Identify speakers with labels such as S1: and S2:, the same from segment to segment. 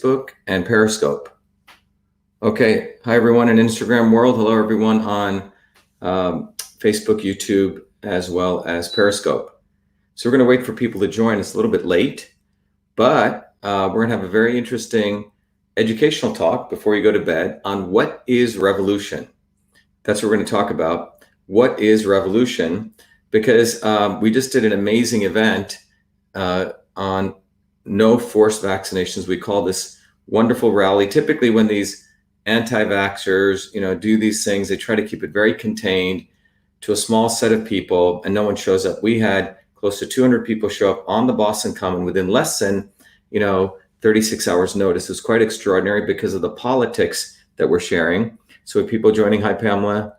S1: Facebook and Periscope. Okay, hi everyone in Instagram world. Hello everyone on Facebook, YouTube, as well as Periscope. So we're going to wait for people to join. It's a little bit late, but we're going to have a very interesting educational talk before you go to bed on what is revolution. That's what we're going to talk about. What is revolution? Because we just did an amazing event on no forced vaccinations. We call this wonderful rally. Typically when these anti-vaxxers, do these things, they try to keep it very contained to a small set of people and no one shows up. We had close to 200 people show up on the Boston Common within less than, 36 hours notice. It was quite extraordinary because of the politics that we're sharing. So with people joining, hi Pamela,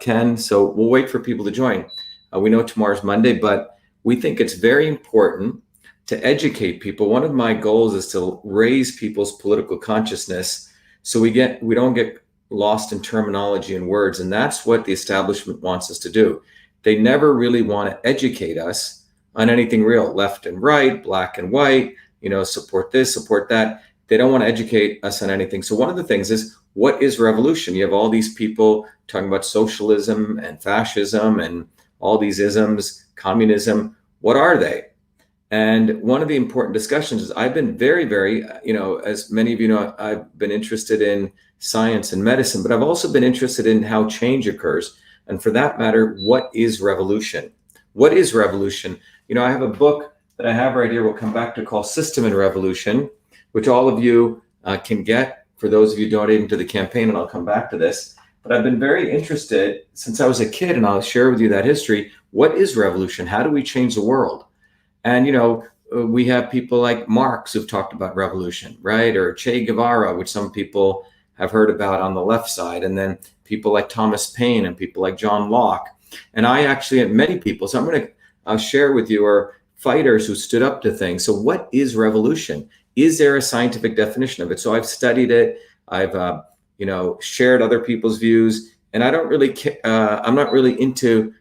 S1: Ken. So we'll wait for people to join. We know tomorrow's Monday, but we think it's very important to educate people. One of my goals is to raise people's political consciousness so we don't get lost in terminology and words. And that's what the establishment wants us to do. They never really want to educate us on anything real, left and right, black and white, support this, support that. They don't want to educate us on anything. So one of the things is, what is revolution? You have all these people talking about socialism and fascism and all these isms, communism. What are they? And one of the important discussions is I've been very, very, as many of you know, I've been interested in science and medicine, but I've also been interested in how change occurs. And for that matter, what is revolution? What is revolution? I have a book that I have right here, we'll come back to, called System and Revolution, which all of you can get for those of you donating to the campaign, and I'll come back to this. But I've been very interested since I was a kid, and I'll share with you that history. What is revolution? How do we change the world? And, we have people like Marx who've talked about revolution, right? Or Che Guevara, which some people have heard about on the left side. And then people like Thomas Paine and people like John Locke. And I actually had many people. So I'm going to share with you are fighters who stood up to things. So what is revolution? Is there a scientific definition of it? So I've studied it. I've, shared other people's views. And I don't really, I'm not really into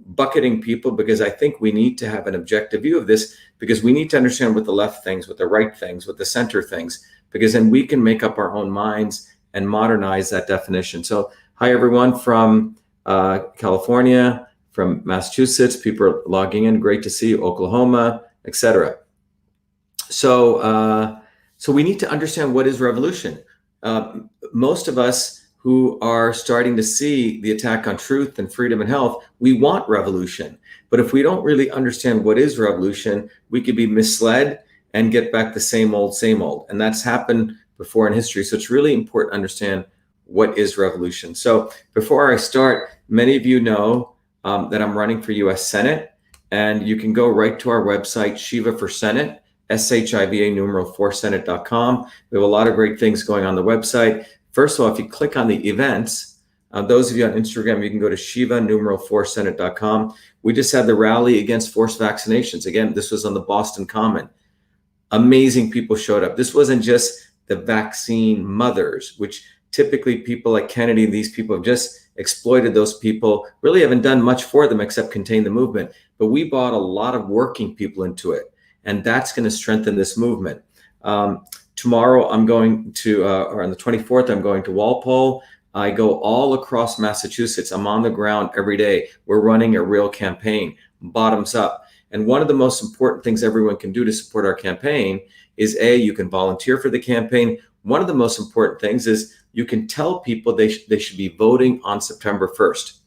S1: bucketing people, because I think we need to have an objective view of this, because we need to understand what the left thinks, what the right thinks, what the center thinks, because then we can make up our own minds and modernize that definition. So hi everyone from California, from Massachusetts, people are logging in, great to see you, Oklahoma, etc. So we need to understand what is revolution. Most of us who are starting to see the attack on truth and freedom and health, we want revolution. But if we don't really understand what is revolution, we could be misled and get back the same old, same old. And that's happened before in history. So it's really important to understand what is revolution. So before I start, many of you know that I'm running for US Senate, and you can go right to our website, Shiva for Senate, SHIVA numeral 4senate.com. We have a lot of great things going on the website. First of all, if you click on the events, those of you on Instagram, you can go to Shiva numeral 4senate.com. We just had the rally against forced vaccinations. Again, this was on the Boston Common. Amazing people showed up. This wasn't just the vaccine mothers, which typically people like Kennedy, these people have just exploited those people, really haven't done much for them except contain the movement. But we brought a lot of working people into it, and that's going to strengthen this movement. Tomorrow I'm going to, or on the 24th, I'm going to Walpole. I go all across Massachusetts. I'm on the ground every day. We're running a real campaign, bottoms up. And one of the most important things everyone can do to support our campaign is you can volunteer for the campaign. One of the most important things is you can tell people they should be voting on September 1st.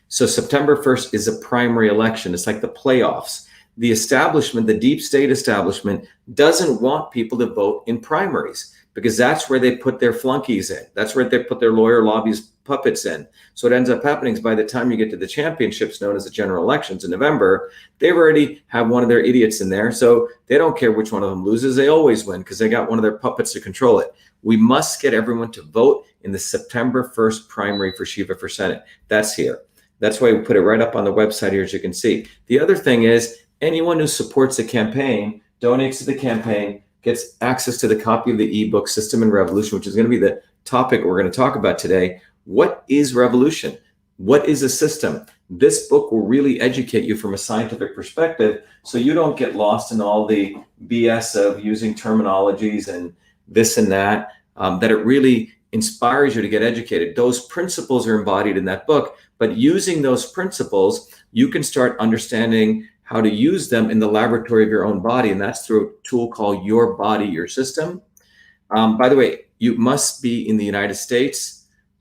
S1: So September 1st is a primary election. It's like the playoffs. The establishment, the deep state establishment, doesn't want people to vote in primaries, because that's where they put their flunkies in. That's where they put their lawyer lobbies puppets in. So what ends up happening is by the time you get to the championships, known as the general elections in November, they've already have one of their idiots in there. So they don't care which one of them loses. They always win because they got one of their puppets to control it. We must get everyone to vote in the September 1st primary for Shiva for Senate. That's here. That's why we put it right up on the website here, as you can see. The other thing is, anyone who supports the campaign, donates to the campaign, gets access to the copy of the ebook System and Revolution, which is going to be the topic we're going to talk about today. What is revolution? What is a system? this book will really educate you from a scientific perspective, so you don't get lost in all the BS of using terminologies and this and that, that it really inspires you to get educated. Those principles are embodied in that book, but using those principles, you can start understanding how to use them in the laboratory of your own body, and that's through a tool called Your Body, Your System. By the way, you must be in the United States,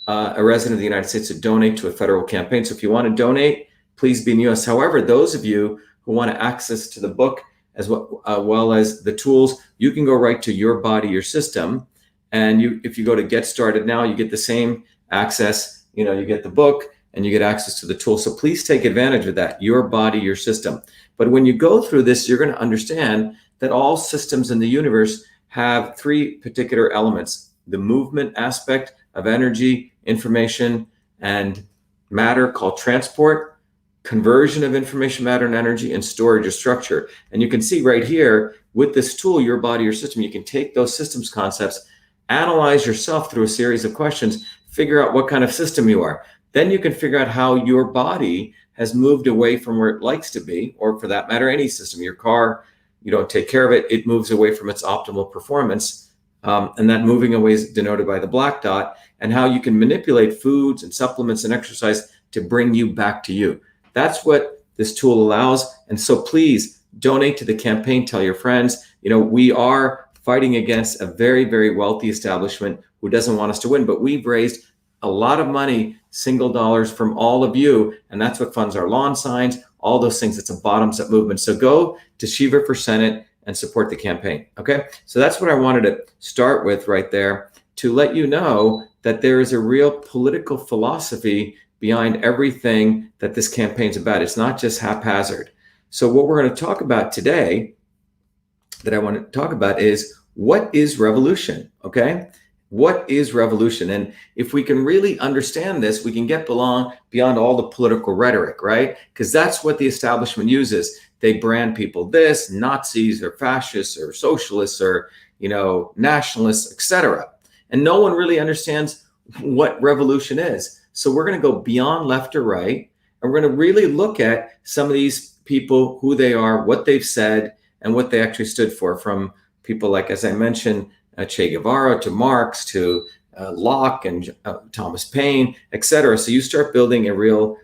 S1: a resident of the United States, to donate to a federal campaign. So if you want to donate, please be in the US. However, those of you who want access to the book as well as the tools, you can go right to Your Body, Your System. And if you go to Get Started Now, you get the same access. You get the book and you get access to the tool. So please take advantage of that, Your Body, Your System. But when you go through this, you're going to understand that all systems in the universe have three particular elements: the movement aspect of energy, information, and matter, called transport, conversion of information, matter, and energy, and storage or structure. And you can see right here with this tool, Your Body, Your System, you can take those systems concepts, analyze yourself through a series of questions, figure out what kind of system you are. Then you can figure out how your body has moved away from where it likes to be, or for that matter, any system. Your car, you don't take care of it, it moves away from its optimal performance. And that moving away is denoted by the black dot, and how you can manipulate foods and supplements and exercise to bring you back to you. That's what this tool allows. And so please donate to the campaign, tell your friends. We are fighting against a very, very wealthy establishment who doesn't want us to win, but we've raised a lot of money, single dollars, from all of you, and that's what funds our lawn signs, all those things. It's a bottoms-up movement. So go to Shiva for Senate and support the campaign. Okay, so that's what I wanted to start with right there, to let you know that there is a real political philosophy behind everything that this campaign's about. It's not just haphazard. So what we're going to talk about today, that I want to talk about, is what is revolution? Okay, what is revolution? And if we can really understand this, we can get beyond all the political rhetoric, right? Because that's what the establishment uses. They brand people this, Nazis or fascists or socialists or nationalists, etc. And no one really understands what revolution is. So we're going to go beyond left or right, and we're going to really look at some of these people, who they are, what they've said, and what they actually stood for, from people like, as I mentioned, Che Guevara to Marx to Locke and Thomas Paine, etc. So you start building a real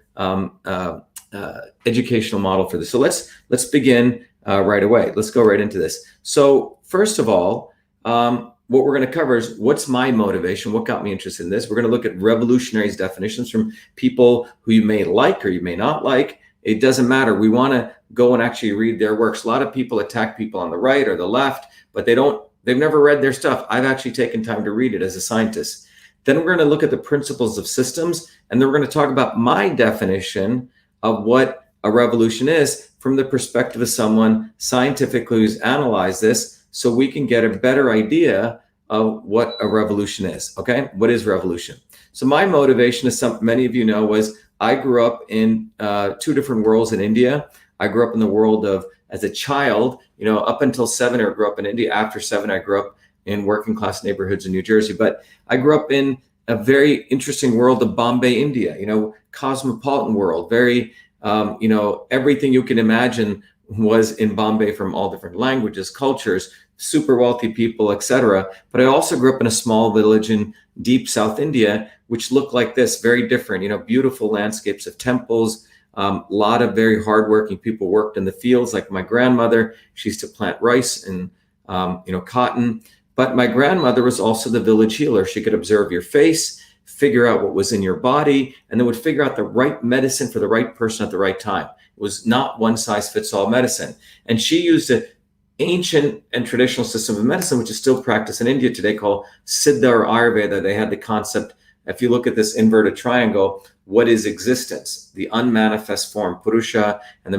S1: educational model for this. So let's begin right away. Let's go right into this. So first of all, what we're going to cover is what's my motivation, what got me interested in this. We're going to look at revolutionaries' definitions from people who you may like or you may not like. It doesn't matter. We want to go and actually read their works. A lot of people attack people on the right or the left, but they've never read their stuff. I've actually taken time to read it as a scientist. Then we're going to look at the principles of systems, and then we're going to talk about my definition of what a revolution is from the perspective of someone scientifically who's analyzed this, so we can get a better idea of what a revolution is. Okay, what is revolution? So my motivation, as many of you know, was I grew up in two different worlds in India. I grew up in the world of, as a child, up until 7, I grew up in India. After 7, I grew up in working class neighborhoods in New Jersey. But I grew up in a very interesting world of Bombay, India, cosmopolitan world, very, everything you can imagine was in Bombay, from all different languages, cultures, super wealthy people, etc. But I also grew up in a small village in deep South India, which looked like this, very different, beautiful landscapes of temples. A lot of very hardworking people worked in the fields, like my grandmother. She used to plant rice and, cotton. But my grandmother was also the village healer. She could observe your face, figure out what was in your body, and then would figure out the right medicine for the right person at the right time. It was not one size fits all medicine. And she used an ancient and traditional system of medicine, which is still practiced in India today, called Siddha or Ayurveda. They had the concept, if you look at this inverted triangle, what is existence? The unmanifest form, Purusha, and the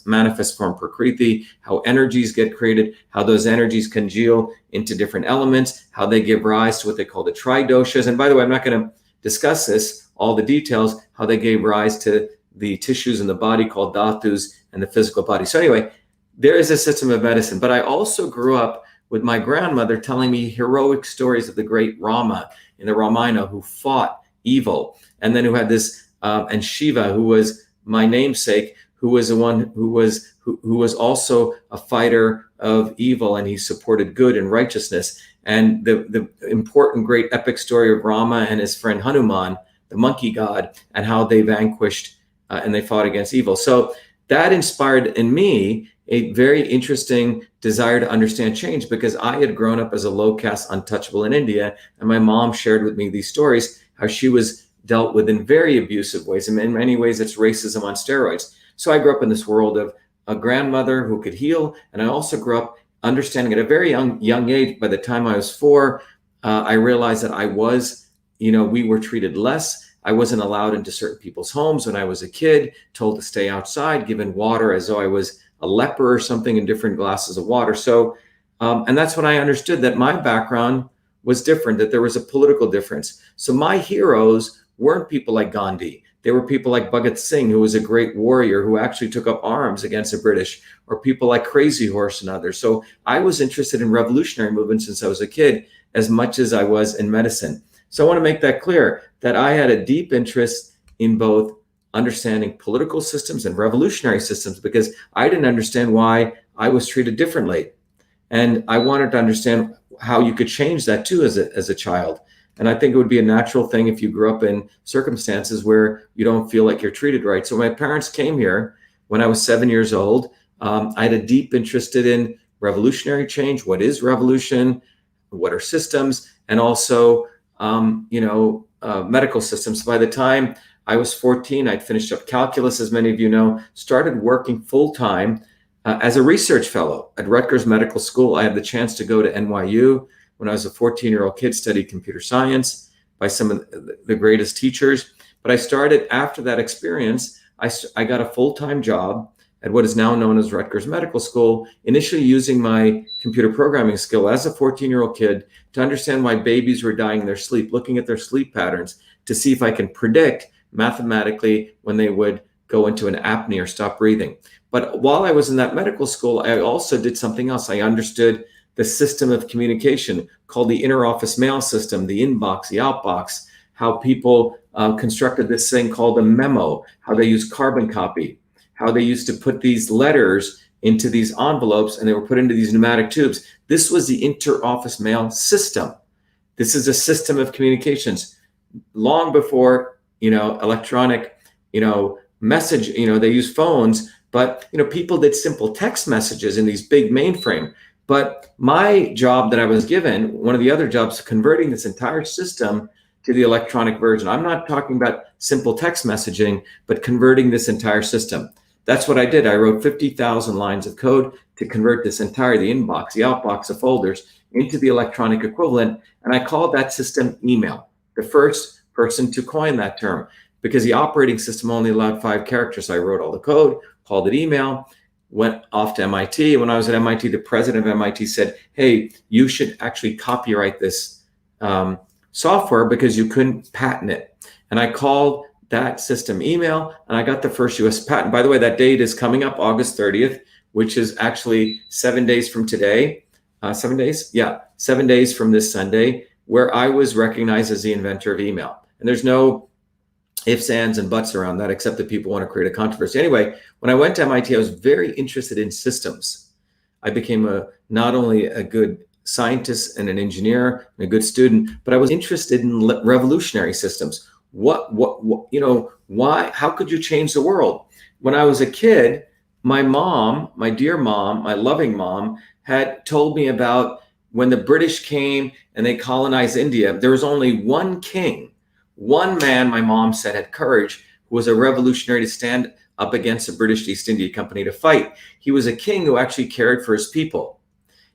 S1: manifest form, Prakriti, how energies get created, how those energies congeal into different elements, how they give rise to what they call the tridoshas. And by the way, I'm not going to discuss this, all the details, how they gave rise to the tissues in the body called dhatus and the physical body. So anyway, there is a system of medicine. But I also grew up with my grandmother telling me heroic stories of the great Rama in the Ramayana, who fought evil, and then who had this, and Shiva, who was my namesake, who was the one who was also a fighter of evil, and he supported good and righteousness. And the important great epic story of Rama and his friend Hanuman, the monkey god, and how they vanquished and they fought against evil. So that inspired in me a very interesting desire to understand change, because I had grown up as a low caste untouchable in India, and my mom shared with me these stories, how she was dealt with in very abusive ways. And in many ways, it's racism on steroids. So I grew up in this world of a grandmother who could heal. And I also grew up understanding at a very young age. By the time I was 4, I realized that I was, we were treated less. I wasn't allowed into certain people's homes when I was a kid, told to stay outside, given water as though I was a leper or something in different glasses of water. So, and that's when I understood that my background was different, that there was a political difference. So my heroes weren't people like Gandhi. They were people like Bhagat Singh, who was a great warrior who actually took up arms against the British, or people like Crazy Horse and others. So I was interested in revolutionary movements since I was a kid, as much as I was in medicine. So I want to make that clear, that I had a deep interest in both understanding political systems and revolutionary systems, because I didn't understand why I was treated differently. And I wanted to understand how you could change that too as a child. And I think it would be a natural thing if you grew up in circumstances where you don't feel like you're treated right. So my parents came here when I was 7 years old. I had a deep interest in revolutionary change. What is revolution? What are systems? And also, medical systems. By the time I was 14, I'd finished up calculus, as many of you know, started working full-time as a research fellow at Rutgers Medical School. I had the chance to go to NYU when I was a 14-year-old kid, studied computer science by some of the greatest teachers. But I started, after that experience, I got a full-time job at what is now known as Rutgers Medical School, initially using my computer programming skill as a 14-year-old kid to understand why babies were dying in their sleep, looking at their sleep patterns to see if I can predict mathematically when they would go into an apnea or stop breathing. But while I was in that medical school, I also did something else. I understood the system of communication called the inter-office mail system, the inbox, the outbox, how people constructed this thing called a memo, how they used carbon copy, how they used to put these letters into these envelopes and they were put into these pneumatic tubes. This was the inter-office mail system. This is a system of communications. Long before, electronic, message, they use phones, but, people did simple text messages in these big mainframe. But my job that I was given, one of the other jobs, converting this entire system to the electronic version. I'm not talking about simple text messaging, but converting this entire system. That's what I did. I wrote 50,000 lines of code to convert this entire, the inbox, the outbox, the folders, into the electronic equivalent. And I called that system email, the first person to coin that term, because the operating system only allowed 5 characters. So I wrote all the code, called it email, went off to MIT. When I was at MIT, the president of MIT said, hey, you should actually copyright this software because you couldn't patent it. And I called that system email, and I got the first US patent. By the way, that date is coming up, August 30th, which is actually 7 days from today. 7 days? Yeah, 7 days from this Sunday, where I was recognized as the inventor of email. And there's no ifs, ands, and buts around that, except that people want to create a controversy. Anyway, when I went to MIT, I was very interested in systems. I became not only a good scientist and an engineer and a good student, but I was interested in revolutionary systems. Why, how could you change the world? When I was a kid, my mom, my dear mom, my loving mom, had told me about when the British came and they colonized India. There was only one king, one man, my mom said, had courage, who was a revolutionary to stand up against the British East India Company to fight. He was a king who actually cared for his people,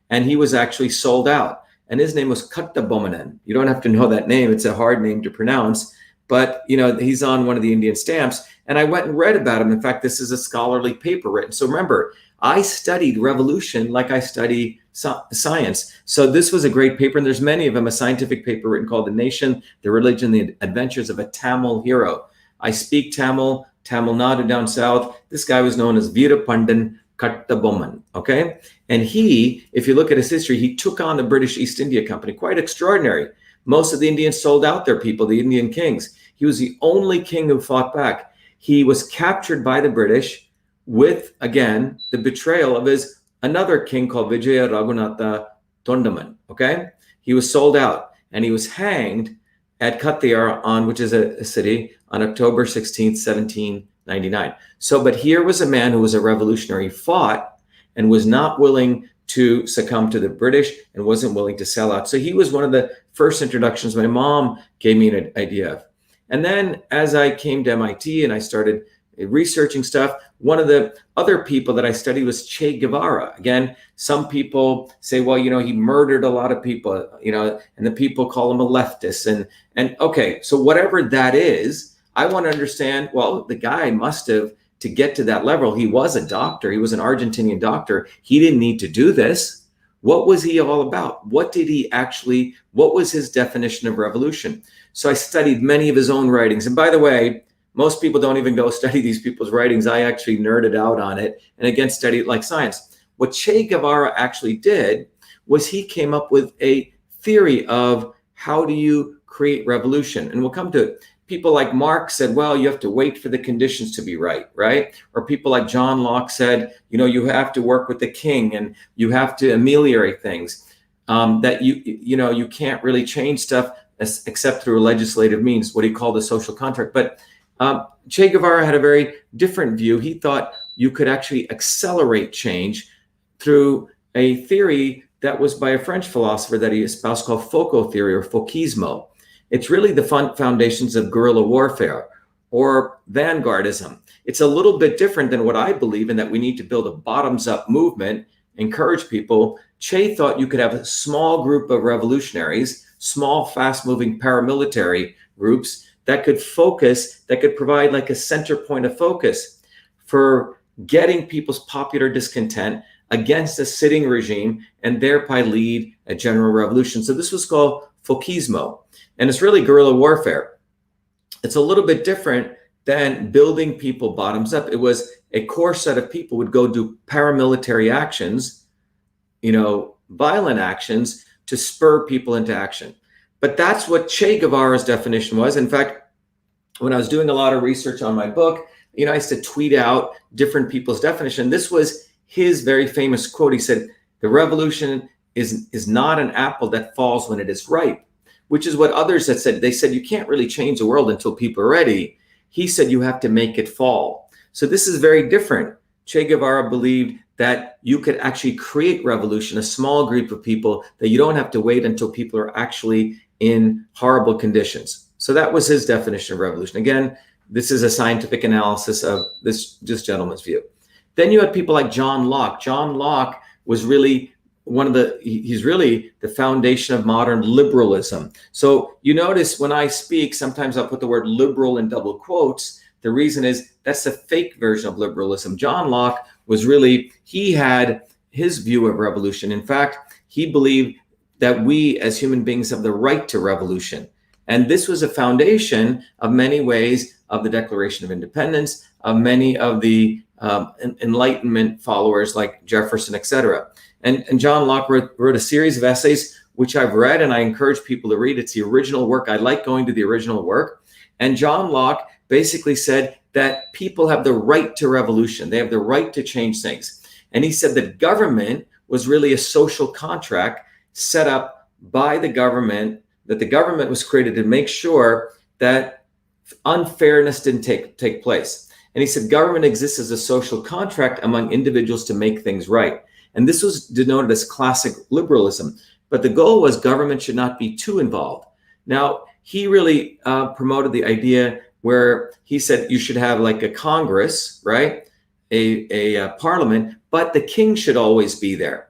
S1: and he was actually sold out. And his name was Kattabommanon. You don't have to know that name. It's a hard name to pronounce. But, he's on one of the Indian stamps. And I went and read about him. In fact, this is a scholarly paper written. So remember, I studied revolution like I study science. So this was a great paper. And there's many of them, a scientific paper written called The Nation, the Religion, the Adventures of a Tamil Hero. I speak Tamil, Tamil Nadu down south. This guy was known as Veerapandan Kattabommanon, okay? And he, if you look at his history, he took on the British East India Company, quite extraordinary. Most of the Indians sold out their people, the Indian kings. He was the only king who fought back. he was captured by the British with, again, the betrayal of his another king called Vijaya Raghunatha Tondaman. Okay, he was sold out and he was hanged at Kattabommanon, which is a city, on October 16th, 1799. So, but here was a man who was a revolutionary, fought and was not willing to succumb to the British and wasn't willing to sell out. So he was one of the first introductions my mom gave me an idea of. And then as I came to MIT and I started researching stuff, one of the other people that I studied was Che Guevara. Again, some people say, well, you know, he murdered a lot of people, you know, and the people call him a leftist. And okay, so whatever that is, I want to understand, well, the guy must have, to get to that level, he was a doctor. He was an Argentinian doctor. He didn't need to do this. What was he all about? What was his definition of revolution? So I studied many of his own writings. And by the way, most people don't even go study these people's writings. I actually nerded out on it and again studied it like science. What Che Guevara actually did was he came up with a theory of how do you create revolution. And we'll come to it. People like Marx said, well, you have to wait for the conditions to be right? Or people like John Locke said, you know, you have to work with the king and you have to ameliorate things, that you can't really change stuff except through legislative means, what he called the social contract. But Che Guevara had a very different view. He thought you could actually accelerate change through a theory that was by a French philosopher that he espoused called Foucault theory or Fouquismo. It's really the foundations of guerrilla warfare or vanguardism. It's a little bit different than what I believe in, that we need to build a bottoms-up movement, encourage people. Che thought you could have a small group of revolutionaries, small, fast-moving paramilitary groups that could focus, that could provide like a center point of focus for getting people's popular discontent against a sitting regime and thereby lead a general revolution. So this was called Fouquismo, and it's really guerrilla warfare. It's a little bit different than building people bottoms up. It was a core set of people would go do paramilitary actions, violent actions to spur people into action. But that's what Che Guevara's definition was. In fact, when I was doing a lot of research on my book, I used to tweet out different people's definition. This was his very famous quote. He said, the revolution is not an apple that falls when it is ripe, which is what others had said. They said, you can't really change the world until people are ready. He said, you have to make it fall. So this is very different. Che Guevara believed that you could actually create revolution, a small group of people, that you don't have to wait until people are actually in horrible conditions. So that was his definition of revolution. Again, this is a scientific analysis of this gentleman's view. Then you had people like John Locke. John Locke was really he's really the foundation of modern liberalism. So you notice when I speak, sometimes I'll put the word liberal in double quotes. The reason is that's a fake version of liberalism. John Locke was he had his view of revolution. In fact, he believed that we as human beings have the right to revolution. And this was a foundation of many ways of the Declaration of Independence, of many of the Enlightenment followers like Jefferson, etc. And John Locke wrote a series of essays, which I've read and I encourage people to read. It's the original work. I like going to the original work. And John Locke basically said that people have the right to revolution. They have the right to change things. And he said that government was really a social contract set up by the government, that the government was created to make sure that unfairness didn't take place. And he said government exists as a social contract among individuals to make things right. And this was denoted as classic liberalism. But the goal was government should not be too involved. Now, he really promoted the idea where he said you should have like a Congress, right? A parliament, but the king should always be there.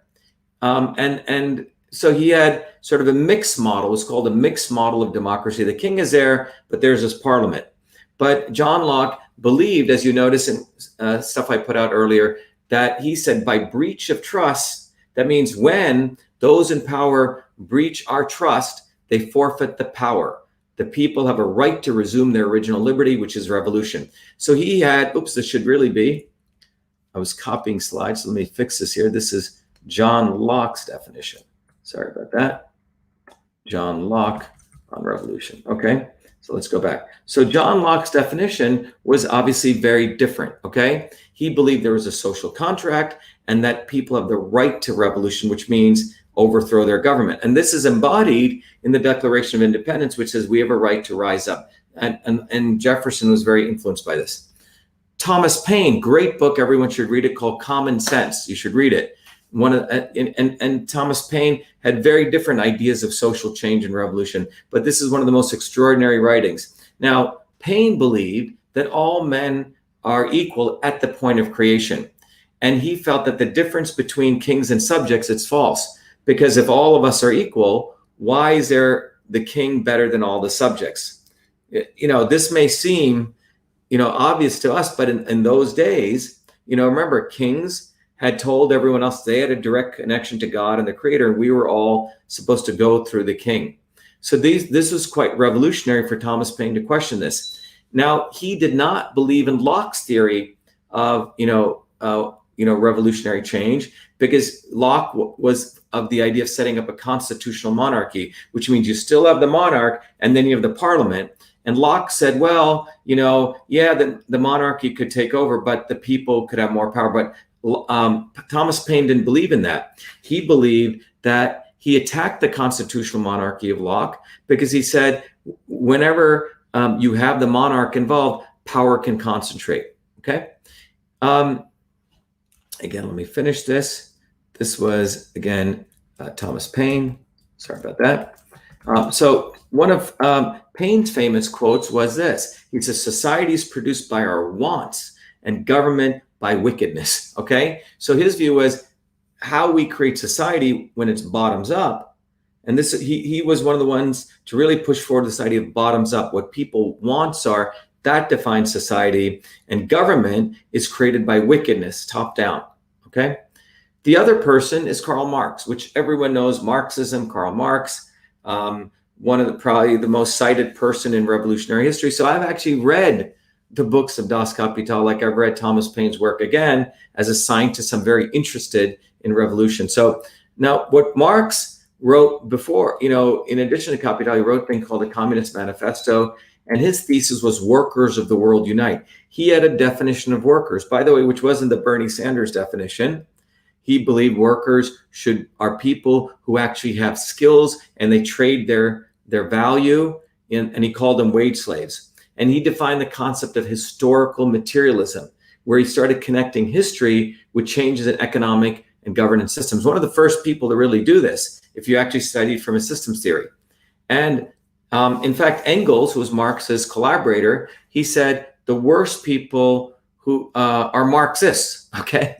S1: And so he had sort of a mixed model. It's called a mixed model of democracy. The king is there, but there's this parliament. But John Locke believed, as you notice in stuff I put out earlier, that he said by breach of trust, that means when those in power breach our trust, they forfeit the power. The people have a right to resume their original liberty, which is revolution. So he had, this should really be, I was copying slides, so let me fix this here. This is John Locke's definition. Sorry about that. John Locke on revolution. Okay. So let's go back. So John Locke's definition was obviously very different, okay? He believed there was a social contract and that people have the right to revolution, which means overthrow their government. And this is embodied in the Declaration of Independence, which says we have a right to rise up. And Jefferson was very influenced by this. Thomas Paine, great book, everyone should read it, called Common Sense. You should read it. And Thomas Paine had very different ideas of social change and revolution, but this is one of the most extraordinary writings. Now, Paine believed that all men are equal at the point of creation. And he felt that the difference between kings and subjects, it's false. Because if all of us are equal, why is there the king better than all the subjects? This may seem, obvious to us, but in those days, remember, kings had told everyone else they had a direct connection to God and the Creator, and we were all supposed to go through the king. So this was quite revolutionary for Thomas Paine to question this. Now, he did not believe in Locke's theory of revolutionary change, because Locke was of the idea of setting up a constitutional monarchy, which means you still have the monarch and then you have the parliament. And Locke said, well, the monarchy could take over, but the people could have more power. But Thomas Paine didn't believe in that. He believed that he attacked the constitutional monarchy of Locke because he said, whenever you have the monarch involved, power can concentrate. Okay. Again, let me finish this. This was, again, Thomas Paine. Sorry about that. So one of Paine's famous quotes was this. He says, society is produced by our wants and government by wickedness. Okay. So his view was how we create society when it's bottoms up. And this, he was one of the ones to really push forward this idea of bottoms up. What people wants are, that defines society, and government is created by wickedness, top down. Okay. The other person is Karl Marx, which everyone knows, Marxism, Karl Marx, one of probably the most cited person in revolutionary history. So I've actually read the books of Das Kapital, like I've read Thomas Paine's work. Again, as a scientist, I'm very interested in revolution. So now what Marx wrote before, in addition to Kapital, he wrote a thing called the Communist Manifesto. And his thesis was workers of the world unite. He had a definition of workers, by the way, which wasn't the Bernie Sanders definition. He believed workers are people who actually have skills and they trade their value in, and he called them wage slaves. And he defined the concept of historical materialism, where he started connecting history with changes in economic and governance systems. One of the first people to really do this, if you actually studied from a systems theory. And in fact, Engels, who was Marx's collaborator, he said the worst people who are Marxists, okay?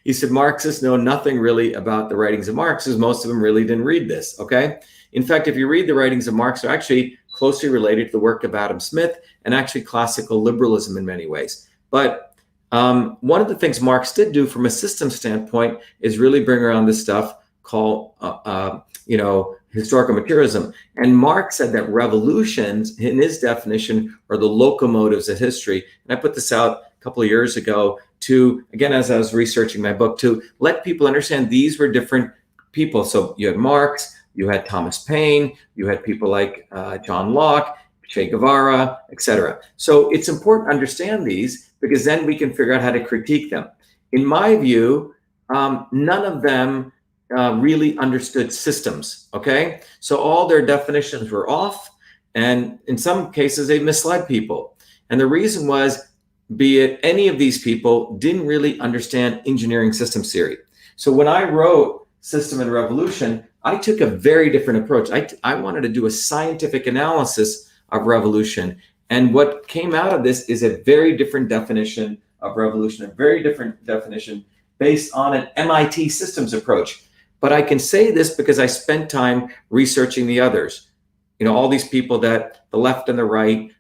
S1: He said Marxists know nothing really about the writings of Marx, because most of them really didn't read this, okay? In fact, if you read the writings of Marx, they're actually closely related to the work of Adam Smith and actually classical liberalism in many ways. But one of the things Marx did do from a systems standpoint is really bring around this stuff called, historical materialism. And Marx said that revolutions, in his definition, are the locomotives of history. And I put this out a couple of years ago to, again, as I was researching my book, to let people understand these were different people. So you had Marx, you had Thomas Paine, you had people like John Locke, Che Guevara, etc. So it's important to understand these, because then we can figure out how to critique them. In my view, none of them really understood systems, okay? So all their definitions were off, and in some cases they misled people. And the reason was, be it any of these people didn't really understand engineering systems theory. So when I wrote System and Revolution, I took a very different approach. I wanted to do a scientific analysis of revolution. And what came out of this is a very different definition of revolution, a very different definition based on an MIT systems approach. But I can say this because I spent time researching the others, all these people that the left and the right,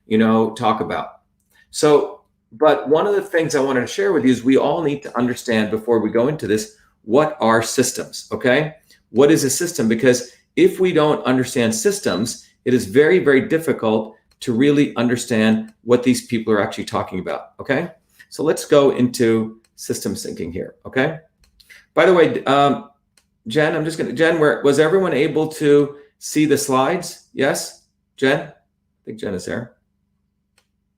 S1: talk about. So, but one of the things I wanted to share with you is we all need to understand, before we go into this, what are systems, okay? What is a system? Because if we don't understand systems, it is very, very difficult to really understand what these people are actually talking about, okay? So let's go into systems thinking here, okay? By the way, Jen, was everyone able to see the slides? Yes, Jen? think Jen is there.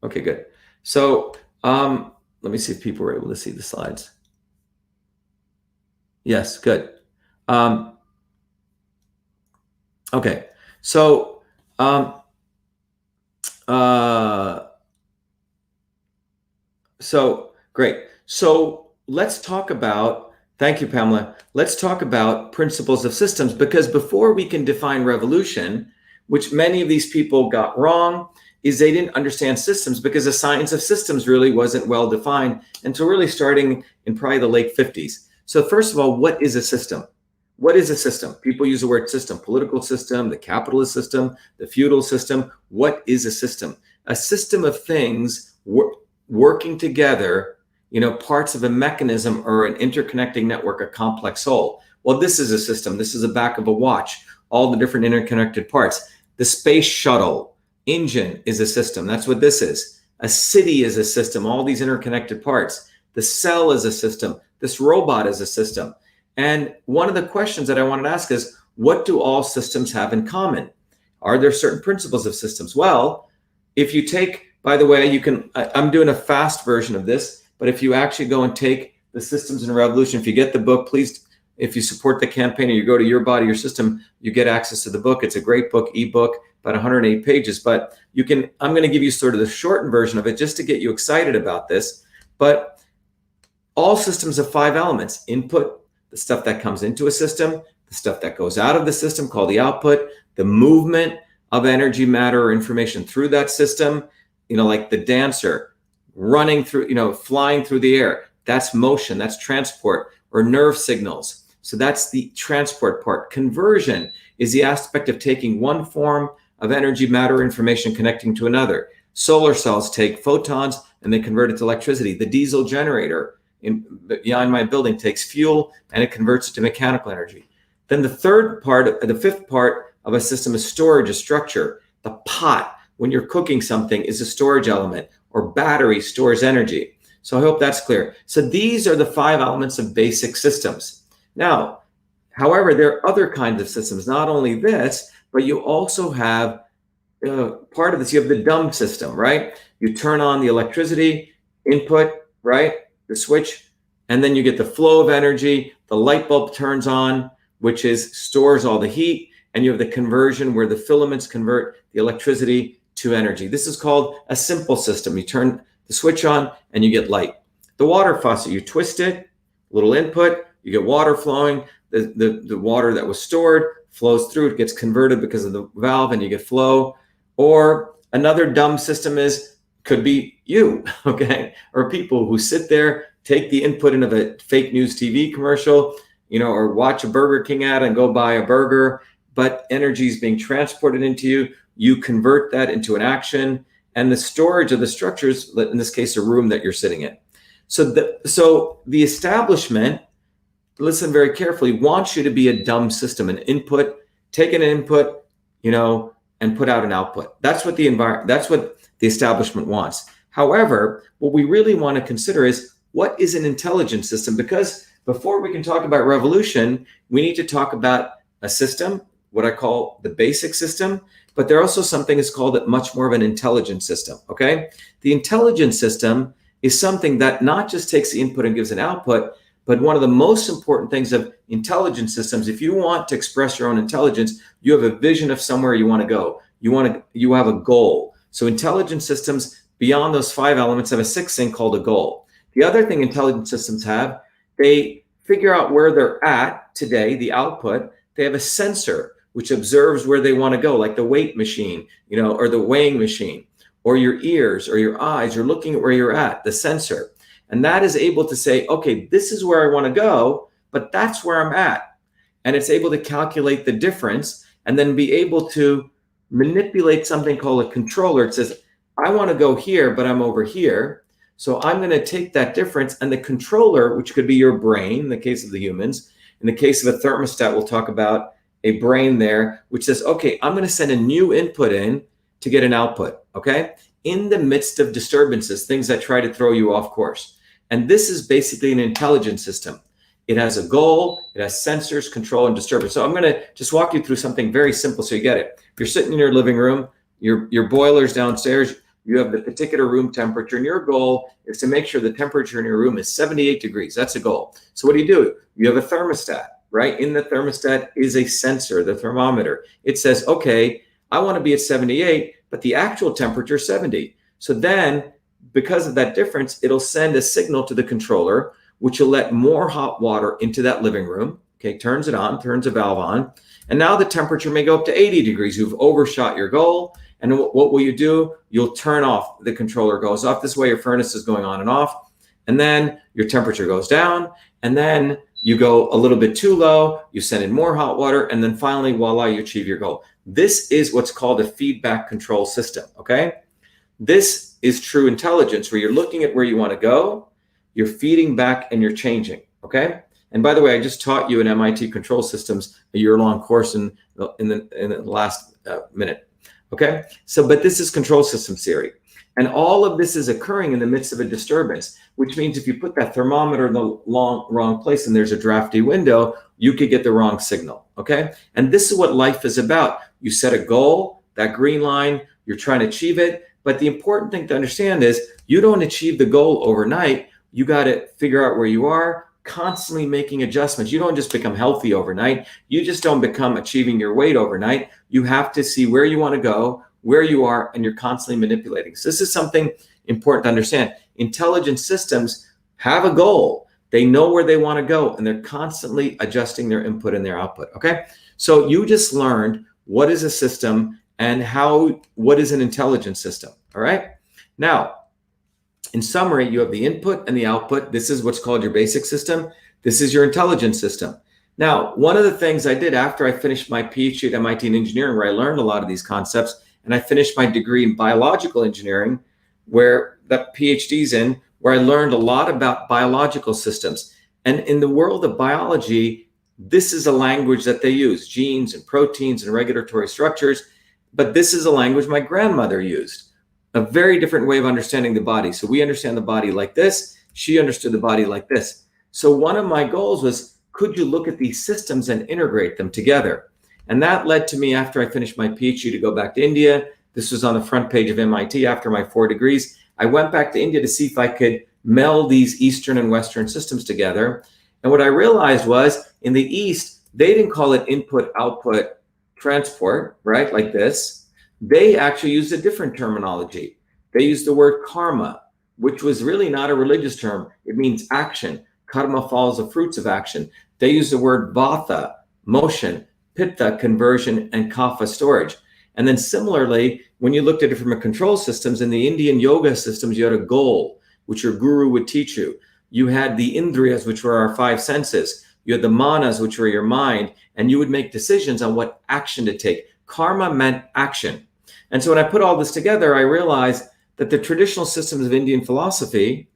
S1: Okay, good. So let me see if people were able to see the slides. Yes, good. Okay, so great. So let's talk about, thank you, Pamela. Let's talk about principles of systems, because before we can define revolution, which many of these people got wrong, is they didn't understand systems, because the science of systems really wasn't well defined until really starting in probably the late 50s. So first of all, what is a system? What is a system? People use the word system, political system, the capitalist system, the feudal system. What is a system? A system of things working together, parts of a mechanism or an interconnecting network, a complex whole. Well, this is a system. This is the back of a watch, all the different interconnected parts. The space shuttle engine is a system. That's what this is. A city is a system, all these interconnected parts. The cell is a system. This robot is a system. And one of the questions that I wanted to ask is, what do all systems have in common? Are there certain principles of systems? Well, if you take, by the way, I'm doing a fast version of this, but if you actually go and take the Systems in Revolution, if you get the book, please, if you support the campaign or you go to Your Body, Your System, you get access to the book. It's a great book, ebook, about 108 pages, but I'm going to give you sort of the shortened version of it just to get you excited about this. But all systems have 5 elements: input, the stuff that comes into a system, the stuff that goes out of the system called the output, the movement of energy, matter, or information through that system, like the dancer running through, flying through the air. That's motion, that's transport, or nerve signals. So that's the transport part. Conversion is the aspect of taking one form of energy, matter, information, connecting to another. Solar cells take photons and they convert it to electricity. The diesel generator behind my building takes fuel and it converts it to mechanical energy. Then the fifth part of a system is storage, a structure. The pot, when you're cooking something, is a storage element, or battery stores energy. So I hope that's clear. So these are the 5 elements of basic systems. Now, however, there are other kinds of systems, not only this, but you also have part of this, you have the dumb system, right? You turn on the electricity input, right? The switch, and then you get the flow of energy. The light bulb turns on, which stores all the heat, and you have the conversion where the filaments convert the electricity to energy. This is called a simple system. You turn the switch on and you get light. The water faucet, you twist it, little input, you get water flowing. The water that was stored flows through, it gets converted because of the valve, and you get flow. Or another dumb system could be you, okay? Or people who sit there, take the input into a fake news TV commercial, or watch a Burger King ad and go buy a burger, but energy is being transported into you. You convert that into an action, and the storage of the structures, in this case, a room that you're sitting in. So the establishment, listen very carefully, wants you to be a dumb system, an input, take an input, and put out an output. That's what the establishment wants. However, what we really want to consider is, what is an intelligent system? Because before we can talk about revolution, we need to talk about a system, what I call the basic system, but there also something is called much more of an intelligent system, okay? The intelligent system is something that not just takes the input and gives an output, but one of the most important things of intelligent systems, if you want to express your own intelligence, you have a vision of somewhere you want to go. You have a goal. So intelligent systems, beyond those 5 elements, have a 6th thing called a goal. The other thing intelligent systems have, they figure out where they're at today, the output. They have a sensor which observes where they want to go, like the weight machine, or the weighing machine, or your ears or your eyes. You're looking at where you're at, the sensor. And that is able to say, okay, this is where I want to go, but that's where I'm at. And it's able to calculate the difference and then be able to manipulate something called a controller. It says, I want to go here, but I'm over here. So I'm going to take that difference, and the controller, which could be your brain in the case of the humans, in the case of a thermostat, we'll talk about a brain there, which says, okay, I'm going to send a new input in to get an output, okay? In the midst of disturbances, things that try to throw you off course. And this is basically an intelligent system. It has a goal, it has sensors, control, and disturbance. So I'm going to just walk you through something very simple so you get it. If you're sitting in your living room, your boilers downstairs, you have the particular room temperature, and your goal is to make sure the temperature in your room is 78 degrees. That's a goal. So what do? You have a thermostat, right? In the thermostat is a sensor, the thermometer. It says, okay, I want to be at 78, but the actual temperature is 70. So then, because of that difference, it'll send a signal to the controller, which will let more hot water into that living room. Okay, turns it on, turns a valve on. And now the temperature may go up to 80 degrees. You've overshot your goal. And what will you do? You'll turn off, the controller goes off. This way your furnace is going on and off. And then your temperature goes down. And then you go a little bit too low. You send in more hot water. And then finally, voila, you achieve your goal. This is what's called a feedback control system, okay? This is true intelligence, where you're looking at where you want to go, you're feeding back, and you're changing, okay? And by the way, I just taught you in MIT Control Systems a year-long course in the last minute, okay? So, but this is control system theory. And all of this is occurring in the midst of a disturbance, which means if you put that thermometer in the wrong place and there's a drafty window, you could get the wrong signal, okay? And this is what life is about. You set a goal, that green line, you're trying to achieve it. But the important thing to understand is you don't achieve the goal overnight. You got to figure out where you are, constantly making adjustments. You don't just become healthy overnight. You just don't become achieving your weight overnight. You have to see where you want to go, where you are, and you're constantly manipulating. So this is something important to understand. Intelligent systems have a goal. They know where they want to go, and they're constantly adjusting their input and their output, okay? So you just learned what is a system and what is an intelligent system, all right? Now, in summary, you have the input and the output. This is what's called your basic system. This is your intelligent system. Now, one of the things I did after I finished my PhD at MIT in engineering, where I learned a lot of these concepts, and I finished my degree in biological engineering, where that PhD's in, where I learned a lot about biological systems. And in the world of biology, this is a language that they use, genes and proteins and regulatory structures. But this is a language my grandmother used, a very different way of understanding the body. So we understand the body like this. She understood the body like this. So one of my goals was, could you look at these systems and integrate them together? And that led to me, after I finished my PhD, to go back to India. This was on the front page of MIT after my 4 degrees. I went back to India to see if I could meld these Eastern and Western systems together. And what I realized was, in the East, they didn't call it input, output, transport, right? Like this. They actually used a different terminology. They used the word karma, which was really not a religious term. It means action. Karma follows the fruits of action. They used the word vata, motion, pitta, conversion, and kapha, storage. And then similarly, when you looked at it from a control systems, in the Indian yoga systems, you had a goal, which your guru would teach you. You had the indriyas, which were our 5 senses. You had the manas, which were your mind, and you would make decisions on what action to take. Karma meant action. And so when I put all this together, I realized that the traditional systems of Indian philosophy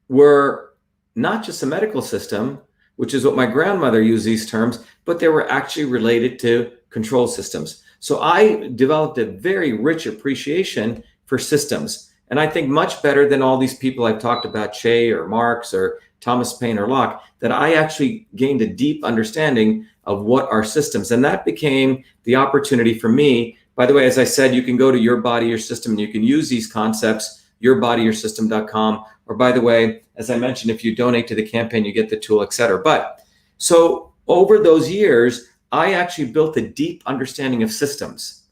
S1: were not just a medical system, which is what my grandmother used these terms, but they were actually related to control systems. So I developed a very rich appreciation for systems. And I think much better than all these people I've talked about, Che or Marx or Thomas Paine or Locke, that I actually gained a deep understanding of what are systems. And that became the opportunity for me. By the way, as I said, you can go to Your Body, Your System, and you can use these concepts, yourbodyyoursystem.com. Or by the way, as I mentioned, if you donate to the campaign, you get the tool, etc. But so over those years, I actually built a deep understanding of systems.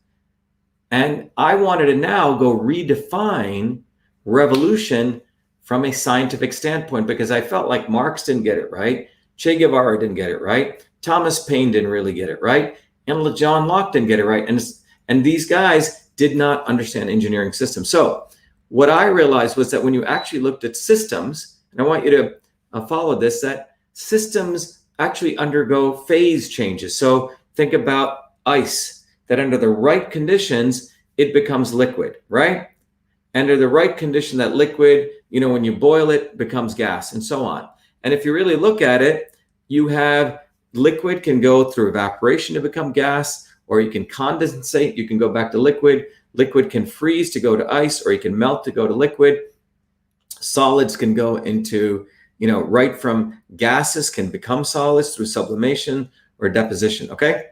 S1: And I wanted to now go redefine revolution from a scientific standpoint, because I felt like Marx didn't get it right. Che Guevara didn't get it right. Thomas Paine didn't really get it right. And John Locke didn't get it right. And these guys did not understand engineering systems. So what I realized was that when you actually looked at systems, and I want you to follow this, that systems actually undergo phase changes. So think about ice, that under the right conditions, it becomes liquid, right? Under the right condition, that liquid, when you boil it, becomes gas, and so on. And if you really look at it, you have liquid can go through evaporation to become gas, or you can condensate, you can go back to liquid. Liquid can freeze to go to ice, or you can melt to go to liquid. Solids can go into, right from gases can become solids through sublimation or deposition, okay?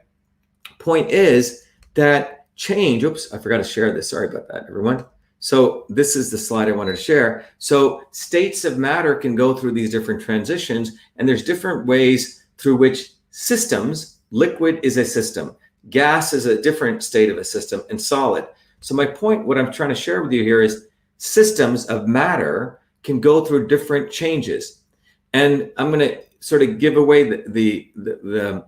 S1: Point is that change. Oops, I forgot to share this. Sorry about that, everyone. So this is the slide I wanted to share. So states of matter can go through these different transitions, and there's different ways through which systems, liquid is a system, gas is a different state of a system, and solid. So my point, what I'm trying to share with you here is systems of matter can go through different changes. And I'm going to sort of give away the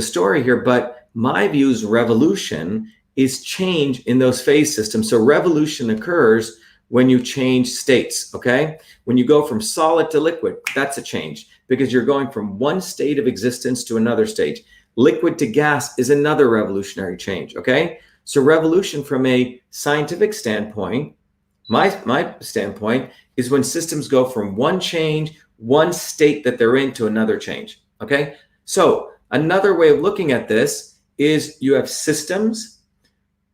S1: story here, but my view is revolution is change in those phase systems. So revolution occurs when you change states, okay? When you go from solid to liquid, that's a change because you're going from one state of existence to another state. Liquid to gas is another revolutionary change, okay? So revolution from a scientific standpoint, my standpoint is when systems go from one change, one state that they're in to another change, okay? So another way of looking at this is you have systems.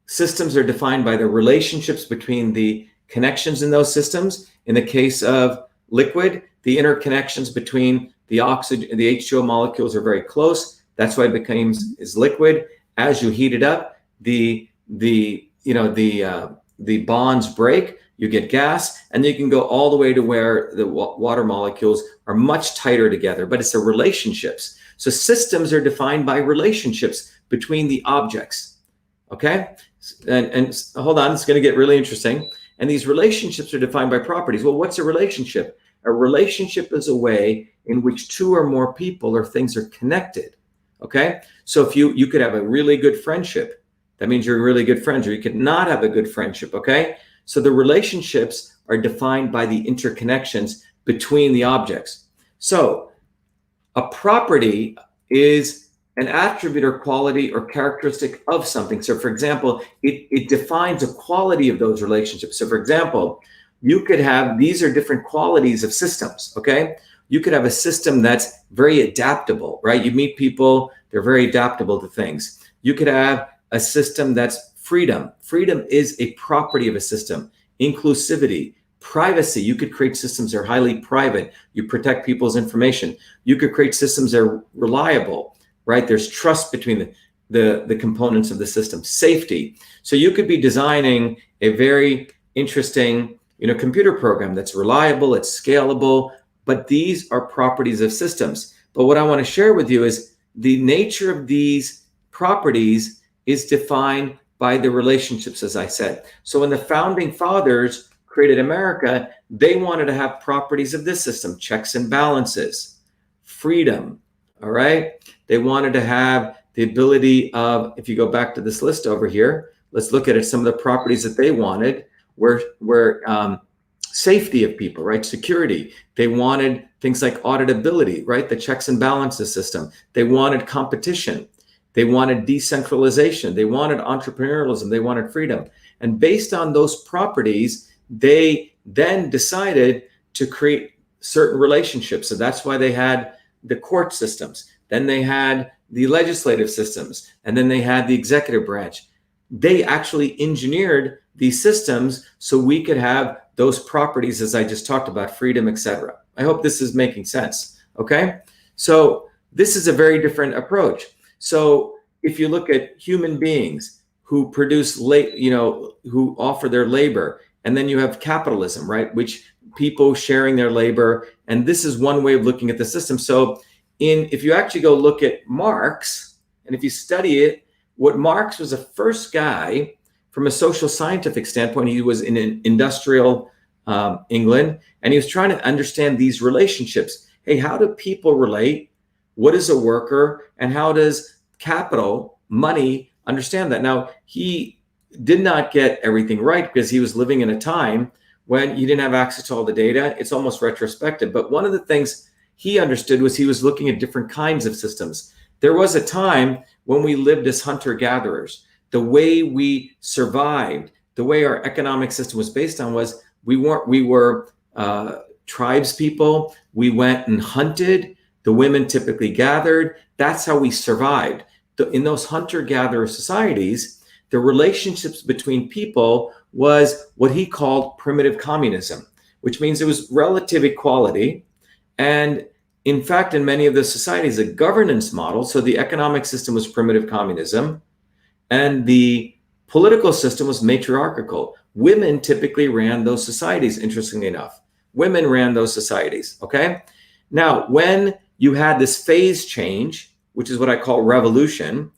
S1: Systems are defined by the relationships between the connections in those systems. In the case of liquid, the interconnections between the oxygen, the H2O molecules are very close. That's why it becomes is liquid. As you heat it up, the bonds break. You get gas, and you can go all the way to where the water molecules are much tighter together. But it's the relationships. So systems are defined by relationships between the objects. Okay. And hold on, it's going to get really interesting. And these relationships are defined by properties. Well, what's a relationship? A relationship is a way in which two or more people or things are connected. Okay. So if you could have a really good friendship, that means you're really good friends, or you could not have a good friendship. Okay. So the relationships are defined by the interconnections between the objects. So a property is an attribute or quality or characteristic of something. So for example, it defines a quality of those relationships. So for example, you could have, these are different qualities of systems, okay? You could have a system that's very adaptable, right? You meet people, they're very adaptable to things. You could have a system that's freedom. Freedom is a property of a system. Inclusivity, privacy. You could create systems that are highly private. You protect people's information. You could create systems that are reliable. Right? There's trust between the components of the system. Safety. So you could be designing a very interesting, computer program that's reliable, it's scalable, but these are properties of systems. But what I want to share with you is the nature of these properties is defined by the relationships, as I said. So when the founding fathers created America, they wanted to have properties of this system, checks and balances, freedom, all right? They wanted to have the ability of, if you go back to this list over here, let's look at it, some of the properties that they wanted were safety of people, right? Security. They wanted things like auditability, right? The checks and balances system. They wanted competition. They wanted decentralization. They wanted entrepreneurialism. They wanted freedom. And based on those properties, they then decided to create certain relationships. So that's why they had the court systems. Then they had the legislative systems, and then they had the executive branch. They actually engineered these systems so we could have those properties, as I just talked about, freedom, etc. I hope this is making sense. Okay, so this is a very different approach. So if you look at human beings who produce, who offer their labor, and then you have capitalism, right, which people sharing their labor, and this is one way of looking at the system. So if you actually go look at Marx, and if you study it, what Marx was the first guy from a social scientific standpoint. He was in industrial England, and he was trying to understand these relationships. Hey, how do people relate? What is a worker? And how does capital, money, understand that? Now, he did not get everything right because he was living in a time when you didn't have access to all the data. It's almost retrospective. But one of the things he understood was he was looking at different kinds of systems. There was a time when we lived as hunter-gatherers. The way we survived, the way our economic system was based on was we were tribes people. We went and hunted. The women typically gathered. That's how we survived. In those hunter-gatherer societies, the relationships between people was what he called primitive communism, which means it was relative equality. And in fact, in many of the societies, a governance model, so the economic system was primitive communism, and the political system was matriarchal. Women typically ran those societies, interestingly enough. Women ran those societies, okay? Now, when you had this phase change, which is what I call revolution,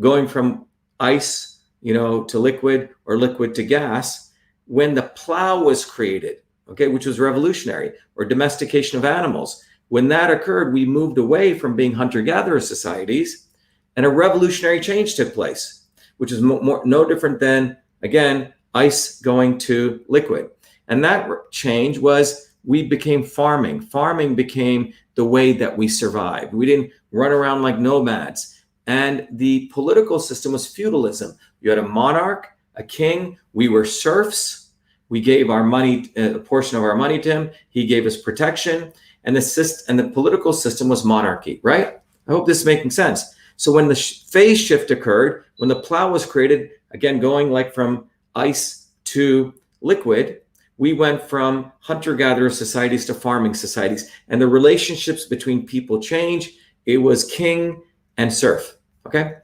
S1: going from ice, to liquid or liquid to gas, when the plow was created, okay, which was revolutionary, or domestication of animals, when that occurred, we moved away from being hunter-gatherer societies, and a revolutionary change took place, which is no different than, again, ice going to liquid. And that change was we became farming. Farming became the way that we survived. We didn't run around like nomads. And the political system was feudalism. You had a monarch, a king. We were serfs. We gave our money, a portion of our money to him. He gave us protection. And the political system was monarchy, right? I hope this is making sense. So when the phase shift occurred, when the plow was created, again, going like from ice to liquid, we went from hunter-gatherer societies to farming societies, and the relationships between people changed. It was king and serf, okay?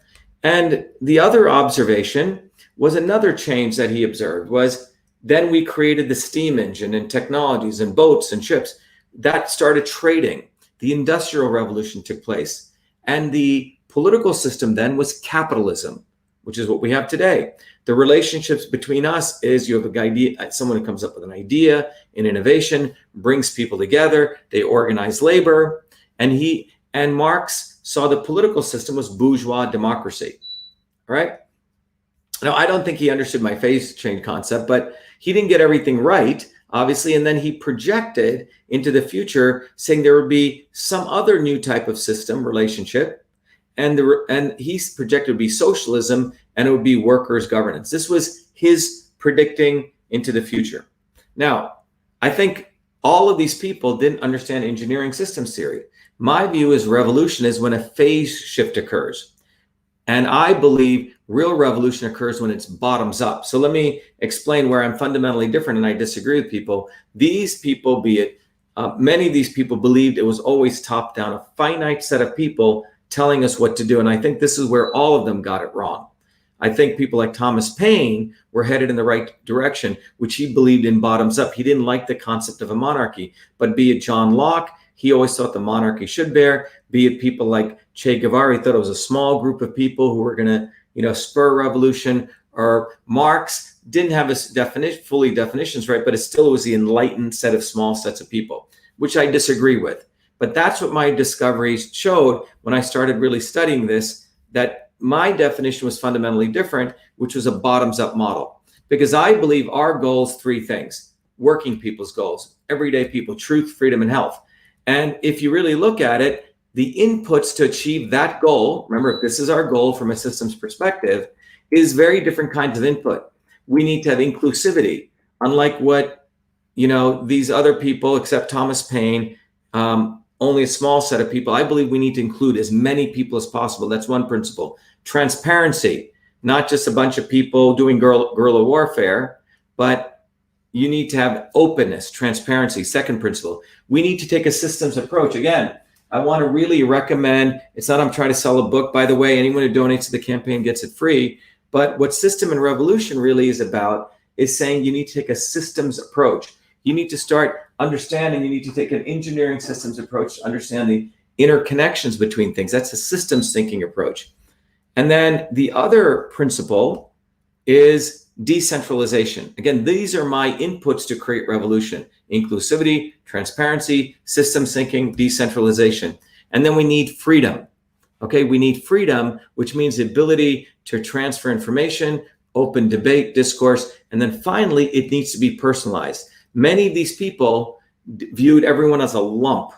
S1: And the other observation was another change that he observed was then we created the steam engine and technologies and boats and ships. That started trading. The Industrial Revolution took place. And the political system then was capitalism, which is what we have today. The relationships between us is you have an idea, someone who comes up with an idea, an innovation, brings people together, they organize labor, and Marx saw the political system was bourgeois democracy, all right? Now, I don't think he understood my phase change concept, but he didn't get everything right, obviously, and then he projected into the future saying there would be some other new type of system, relationship, and he projected it would be socialism, and it would be workers' governance. This was his predicting into the future. Now, I think all of these people didn't understand engineering systems theory. My view is revolution is when a phase shift occurs. And I believe real revolution occurs when it's bottoms up. So let me explain where I'm fundamentally different and I disagree with people. These people, many of these people believed it was always top down, a finite set of people telling us what to do. And I think this is where all of them got it wrong. I think people like Thomas Paine were headed in the right direction, which he believed in bottoms up. He didn't like the concept of a monarchy, but be it John Locke, he always thought the monarchy should bear, be it people like Che Guevara, he thought it was a small group of people who were going to, spur a revolution, or Marx didn't have his definitions right, but it still was the enlightened set of small sets of people, which I disagree with. But that's what my discoveries showed when I started really studying this, that my definition was fundamentally different, which was a bottoms-up model. Because I believe our goals, three things: working people's goals, everyday people, truth, freedom, and health. And if you really look at it, the inputs to achieve that goal, remember, if this is our goal from a systems perspective, is very different kinds of input. We need to have inclusivity, unlike what, these other people, except Thomas Paine, only a small set of people. I believe we need to include as many people as possible. That's one principle. Transparency, not just a bunch of people doing guerrilla warfare, but you need to have openness, transparency. Second principle. We need to take a systems approach. Again, I want to really recommend, it's not I'm trying to sell a book, by the way, anyone who donates to the campaign gets it free. But what System and Revolution really is about is saying you need to take a systems approach. You need to start understanding, you need to take an engineering systems approach to understand the interconnections between things. That's a systems thinking approach. And then the other principle is decentralization. Again, these are my inputs to create revolution: inclusivity, transparency, systems thinking, decentralization. And then we need freedom. Okay, we need freedom, which means the ability to transfer information, open debate, discourse, and then finally, it needs to be personalized. Many of these people viewed everyone as a lump,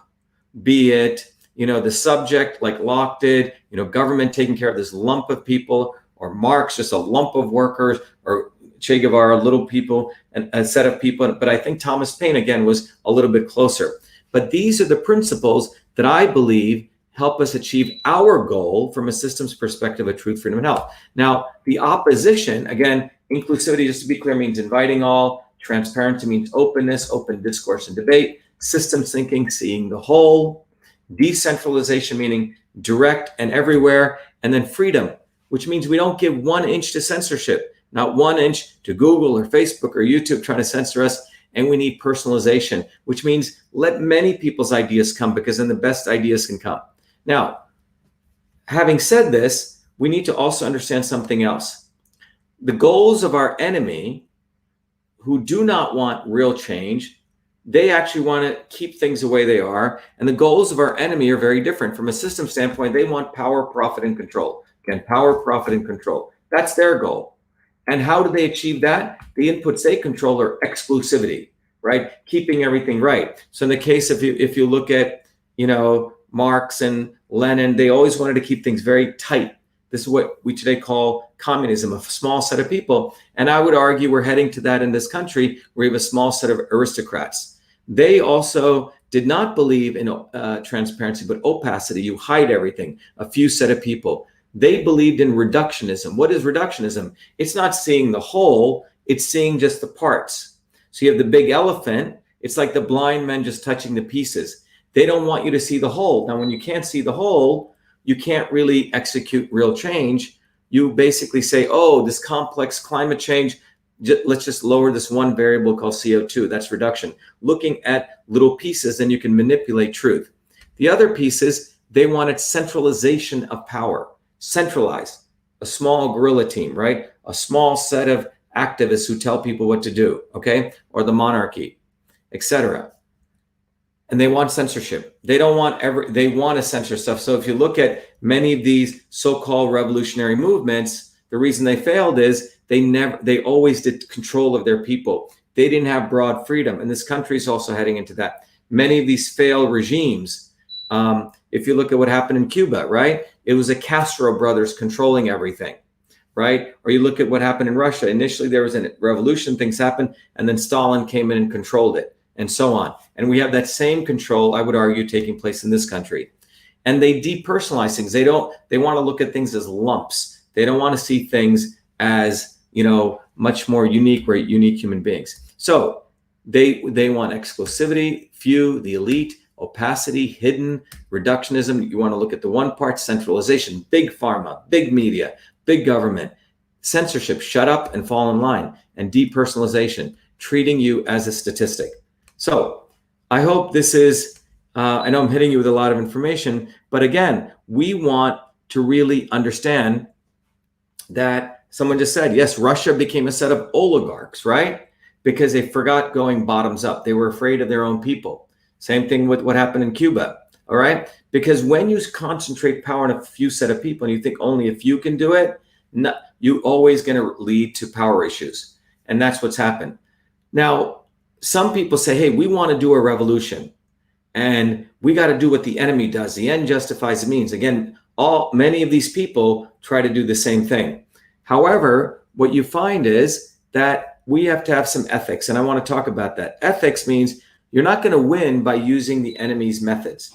S1: be it, the subject like Locke did, government taking care of this lump of people, or Marx, just a lump of workers, or Che Guevara, little people, and a set of people. But I think Thomas Paine, again, was a little bit closer. But these are the principles that I believe help us achieve our goal from a systems perspective of truth, freedom, and health. Now, the opposition, again, inclusivity, just to be clear, means inviting all. Transparency means openness, open discourse and debate. Systems thinking, seeing the whole. Decentralization, meaning direct and everywhere. And then freedom, which means we don't give 1 inch to censorship. not 1 inch to Google or Facebook or YouTube trying to censor us. And we need personalization, which means let many people's ideas come, because then the best ideas can come. Now, having said this, we need to also understand something else. The goals of our enemy, who do not want real change, they actually want to keep things the way they are. And the goals of our enemy are very different. From a system standpoint, they want power, profit, and control. Again, power, profit, and control. That's their goal. And how do they achieve that? The inputs they control are exclusivity, right? Keeping everything right. So in the case of if you look at, Marx and Lenin, they always wanted to keep things very tight. This is what we today call communism, a small set of people. And I would argue we're heading to that in this country, where we have a small set of aristocrats. They also did not believe in transparency, but opacity. You hide everything, a few set of people. They believed in reductionism. What is reductionism? It's not seeing the whole, it's seeing just the parts. So you have the big elephant. It's like the blind men just touching the pieces. They don't want you to see the whole. Now, when you can't see the whole, you can't really execute real change. You basically say, oh, this complex climate change, let's just lower this one variable called CO2. That's reduction. Looking at little pieces, then you can manipulate truth. The other pieces, they wanted centralization of power. Centralized, a small guerrilla team, right? A small set of activists who tell people what to do, okay? Or the monarchy, etc. And they want censorship. They don't want they want to censor stuff. So if you look at many of these so-called revolutionary movements, the reason they failed is they always did control of their people. They didn't have broad freedom. And this country is also heading into that. Many of these failed regimes, if you look at what happened in Cuba, right? It was the Castro brothers controlling everything, right? Or you look at what happened in Russia. Initially, there was a revolution, things happened, and then Stalin came in and controlled it, and so on. And we have that same control, I would argue, taking place in this country. And they depersonalize things. They want to look at things as lumps. They don't want to see things as, much more unique, right? Unique human beings. So they want exclusivity, few, the elite, opacity, hidden, reductionism. You want to look at the one part, centralization, big pharma, big media, big government, censorship, shut up and fall in line, and depersonalization, treating you as a statistic. So I hope this is, I know I'm hitting you with a lot of information, but again, we want to really understand that someone just said, yes, Russia became a set of oligarchs, right? Because they forgot going bottoms up. They were afraid of their own people. Same thing with what happened in Cuba, all right? Because when you concentrate power on a few set of people and you think only a few can do it, you're always going to lead to power issues. And that's what's happened. Now, some people say, hey, we want to do a revolution and we got to do what the enemy does. The end justifies the means. Again, many of these people try to do the same thing. However, what you find is that we have to have some ethics. And I want to talk about that. Ethics means you're not going to win by using the enemy's methods.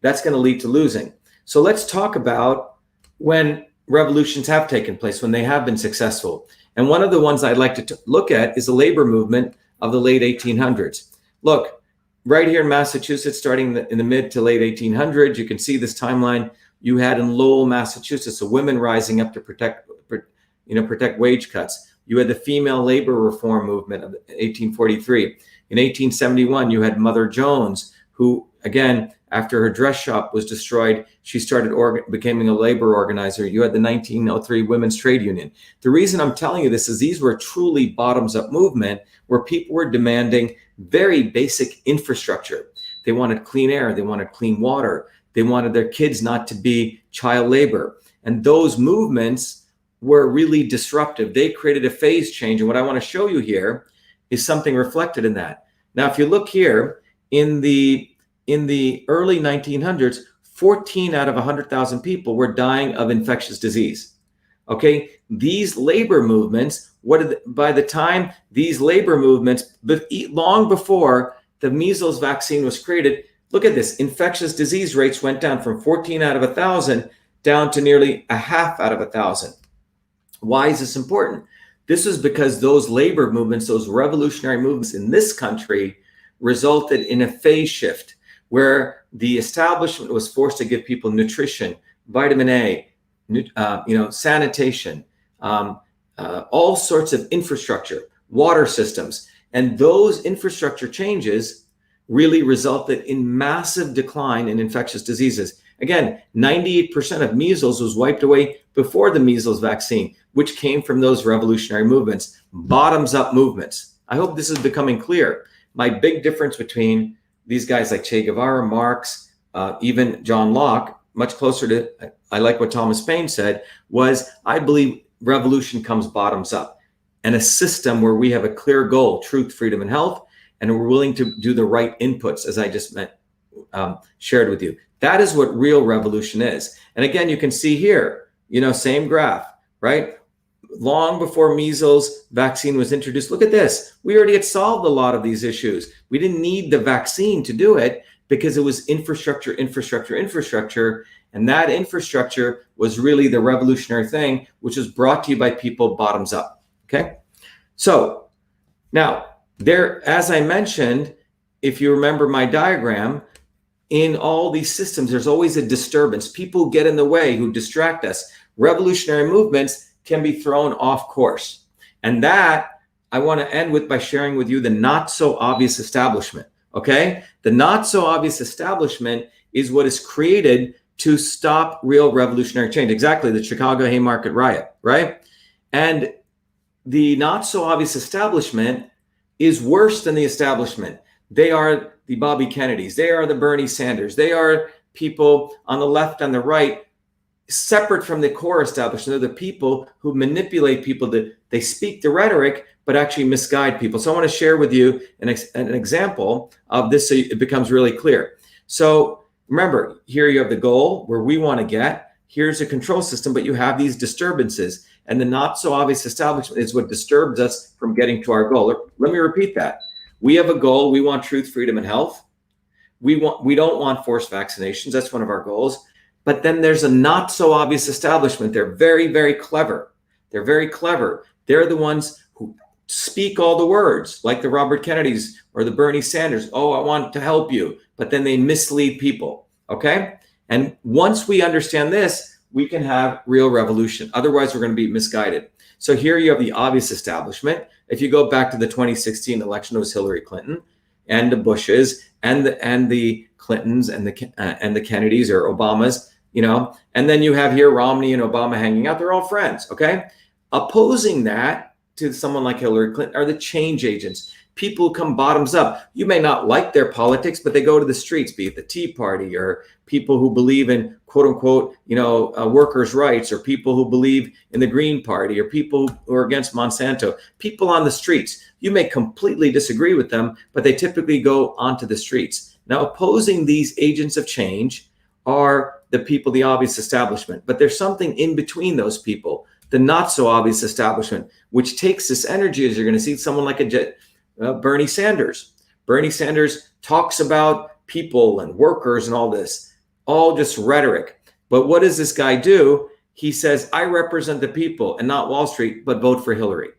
S1: That's going to lead to losing. So let's talk about when revolutions have taken place, when they have been successful. And one of the ones I'd like to look at is the labor movement of the late 1800s. Look, right here in Massachusetts, starting in the mid to late 1800s, you can see this timeline. You had in Lowell, Massachusetts, the women rising up to protect wage cuts. You had the female labor reform movement of 1843. In 1871, you had Mother Jones, who, again, after her dress shop was destroyed, she started becoming a labor organizer. You had the 1903 Women's Trade Union. The reason I'm telling you this is these were truly bottoms-up movement where people were demanding very basic infrastructure. They wanted clean air. They wanted clean water. They wanted their kids not to be child labor. And those movements were really disruptive. They created a phase change. And what I want to show you here is something reflected in that. Now, if you look here in the early 1900s, 14 out of 100,000 people were dying of infectious disease. Okay, these labor movements, by the time these labor movements, long before the measles vaccine was created, look at this, infectious disease rates went down from 14 out of 1,000 down to nearly a half out of 1,000. Why is this important? This is because those labor movements, those revolutionary movements in this country resulted in a phase shift where the establishment was forced to give people nutrition, vitamin A, sanitation, all sorts of infrastructure, water systems. And those infrastructure changes really resulted in massive decline in infectious diseases. Again, 98% of measles was wiped away before the measles vaccine, which came from those revolutionary movements, bottoms up movements. I hope this is becoming clear. My big difference between these guys like Che Guevara, Marx, even John Locke, much closer to, I like what Thomas Paine said, was I believe revolution comes bottoms up, and a system where we have a clear goal, truth, freedom, and health, and we're willing to do the right inputs, as I just shared with you. That is what real revolution is. And again, you can see here, same graph, right? Long before measles vaccine was introduced, look at this. We already had solved a lot of these issues. We didn't need the vaccine to do it because it was infrastructure. And that infrastructure was really the revolutionary thing, which was brought to you by people bottoms up. Okay. So now there, as I mentioned, if you remember my diagram, in all these systems, there's always a disturbance. People get in the way who distract us. Revolutionary movements can be thrown off course. And that I want to end with by sharing with you the not so obvious establishment. Okay. The not so obvious establishment is what is created to stop real revolutionary change. Exactly. The Chicago Haymarket riot, right? And the not so obvious establishment is worse than the establishment. They are the Bobby Kennedys. They are the Bernie Sanders. They are people on the left and the right, separate from the core establishment. They're the people who manipulate people. They speak the rhetoric, but actually misguide people. So I want to share with you an example of this so it becomes really clear. So remember, here you have the goal where we want to get. Here's a control system, but you have these disturbances. And the not so obvious establishment is what disturbs us from getting to our goal. Let me repeat that. We have a goal. We want truth, freedom, and health. We don't want forced vaccinations. That's one of our goals. But then there's a not so obvious establishment. They're very, very clever. They're very clever. They're the ones who speak all the words, like the Robert Kennedys or the Bernie Sanders. Oh, I want to help you. But then they mislead people. Okay? And once we understand this, we can have real revolution. Otherwise, we're going to be misguided. So here you have the obvious establishment. If you go back to the 2016 election, it was Hillary Clinton and the Bushes and the Clintons and the Kennedys or Obamas, and then you have here Romney and Obama hanging out. They're all friends, okay? Opposing that to someone like Hillary Clinton are the change agents. People who come bottoms up. You may not like their politics, but they go to the streets, be it the Tea Party or people who believe in quote unquote, workers' rights, or people who believe in the Green Party, or people who are against Monsanto. People on the streets. You may completely disagree with them, but they typically go onto the streets. Now, opposing these agents of change are the people, the obvious establishment. But there's something in between those people, the not so obvious establishment, which takes this energy, as you're going to see someone like Bernie Sanders. Bernie Sanders talks about people and workers and all this, all just rhetoric. But what does this guy do? He says, I represent the people and not Wall Street, but vote for Hillary.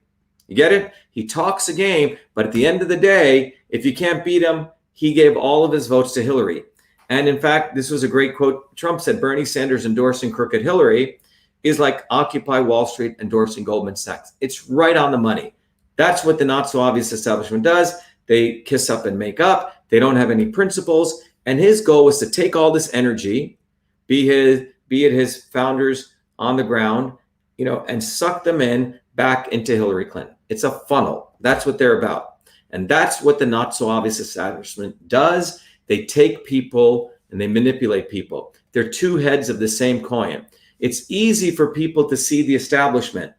S1: You get it? He talks a game, but at the end of the day, if you can't beat him, he gave all of his votes to Hillary. And in fact, this was a great quote. Trump said, Bernie Sanders endorsing crooked Hillary is like Occupy Wall Street endorsing Goldman Sachs. It's right on the money. That's what the not so obvious establishment does. They kiss up and make up. They don't have any principles. And his goal was to take all this energy, be it his founders on the ground, and suck them in back into Hillary Clinton. It's a funnel. That's what they're about. And that's what the not so obvious establishment does. They take people and they manipulate people. They're two heads of the same coin. It's easy for people to see the establishment,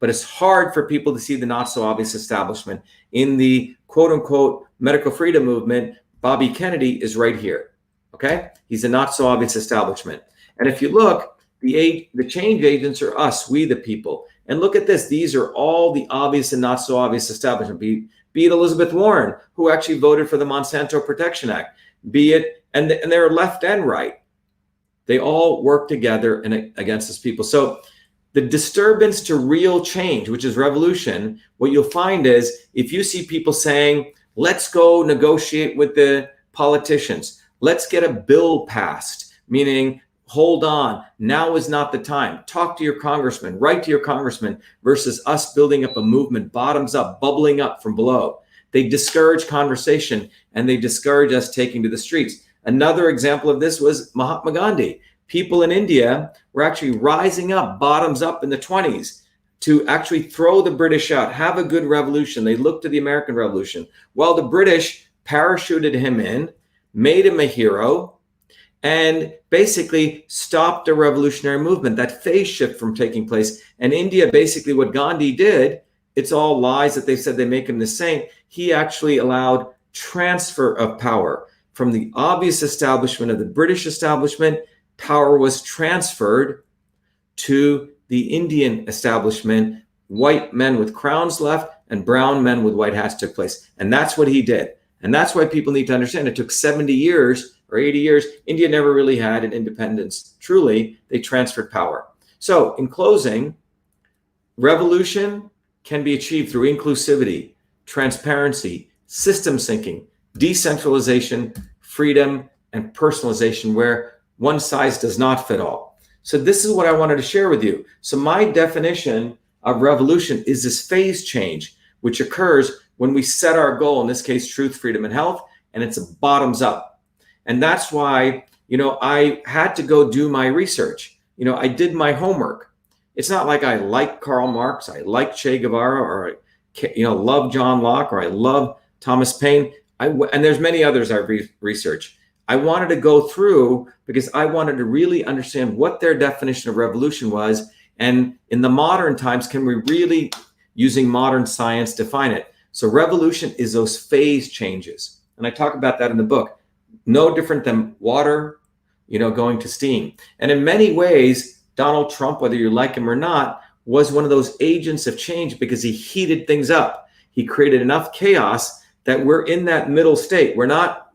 S1: but it's hard for people to see the not so obvious establishment. In the quote unquote medical freedom movement, Bobby Kennedy is right here. Okay? He's a not so obvious establishment. And if you look, the change agents are us, we the people. And look at this. These are all the obvious and not so obvious establishment. Be it Elizabeth Warren, who actually voted for the Monsanto Protection Act, and they're left and right. They all work together and against these people. So the disturbance to real change, which is revolution, what you'll find is if you see people saying, let's go negotiate with the politicians, let's get a bill passed, meaning hold on, now is not the time. Talk to your congressman, write to your congressman, versus us building up a movement, bottoms up, bubbling up from below. They discourage conversation and they discourage us taking to the streets. Another example of this was Mahatma Gandhi. People in India were actually rising up, bottoms up in the 20s to actually throw the British out, have a good revolution. They looked to the American Revolution. Well, the British parachuted him in, made him a hero, and basically stopped a revolutionary movement, that phase shift from taking place. And India, basically what Gandhi did, it's all lies that they said they make him the saint. He actually allowed transfer of power from the obvious establishment of the British establishment. Power was transferred to the Indian establishment. White men with crowns left and brown men with white hats took place. And that's what he did. And that's why people need to understand it took 70 years or 80 years. India never really had an independence. Truly, they transferred power. So in closing, revolution can be achieved through inclusivity, transparency, system thinking, decentralization, freedom, and personalization, where one size does not fit all. So this is what I wanted to share with you. So my definition of revolution is this phase change, which occurs when we set our goal, in this case, truth, freedom, and health, and it's a bottoms up. And that's why, I had to go do my research. I did my homework. It's not like I like Karl Marx, I like Che Guevara, or I love John Locke, or I love Thomas Paine. And there's many others I've researched. I wanted to go through because I wanted to really understand what their definition of revolution was. And in the modern times, can we really, using modern science, define it? So revolution is those phase changes. And I talk about that in the book. No different than water, going to steam. And in many ways, Donald Trump, whether you like him or not, was one of those agents of change because he heated things up. He created enough chaos that we're in that middle state. We're not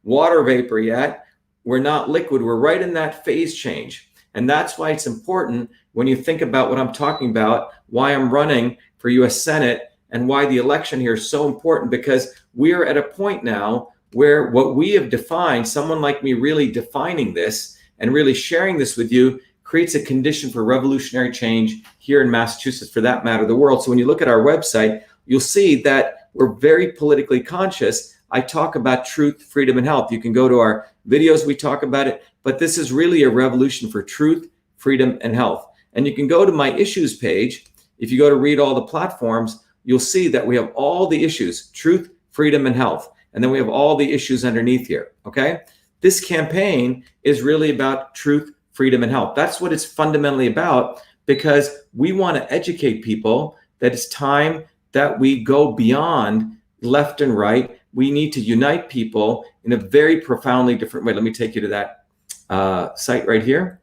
S1: water vapor yet. We're not liquid. We're right in that phase change. And that's why it's important when you think about what I'm talking about, why I'm running for US Senate and why the election here is so important, because we're at a point now where what we have defined, someone like me really defining this and really sharing this with you, creates a condition for revolutionary change here in Massachusetts, for that matter, the world. So when you look at our website, you'll see that we're very politically conscious. I talk about truth, freedom, and health. You can go to our videos, we talk about it, but this is really a revolution for truth, freedom, and health. And you can go to my issues page. If you go to read all the platforms, you'll see that we have all the issues, truth, freedom, and health. And then we have all the issues underneath here, okay? This campaign is really about truth, freedom, and health. That's what it's fundamentally about, because we want to educate people that it's time that we go beyond left and right. We need to unite people in a very profoundly different way. Let me take you to that site right here.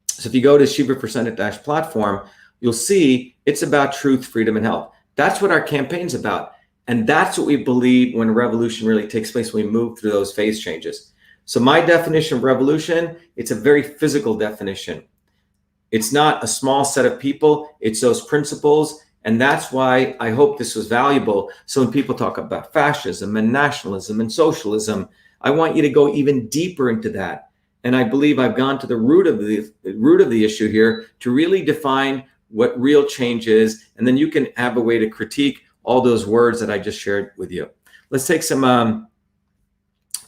S1: So if you go to Shiva for Senate platform, you'll see it's about truth, freedom, and health. That's what our campaign's about. And that's what we believe when revolution really takes place, when we move through those phase changes. So my definition of revolution, it's a very physical definition. It's not a small set of people, it's those principles. And that's why I hope this was valuable. So when people talk about fascism and nationalism and socialism, I want you to go even deeper into that. And I believe I've gone to the root of the issue here to really define what real change is. And then you can have a way to critique all those words that I just shared with you. Let's take some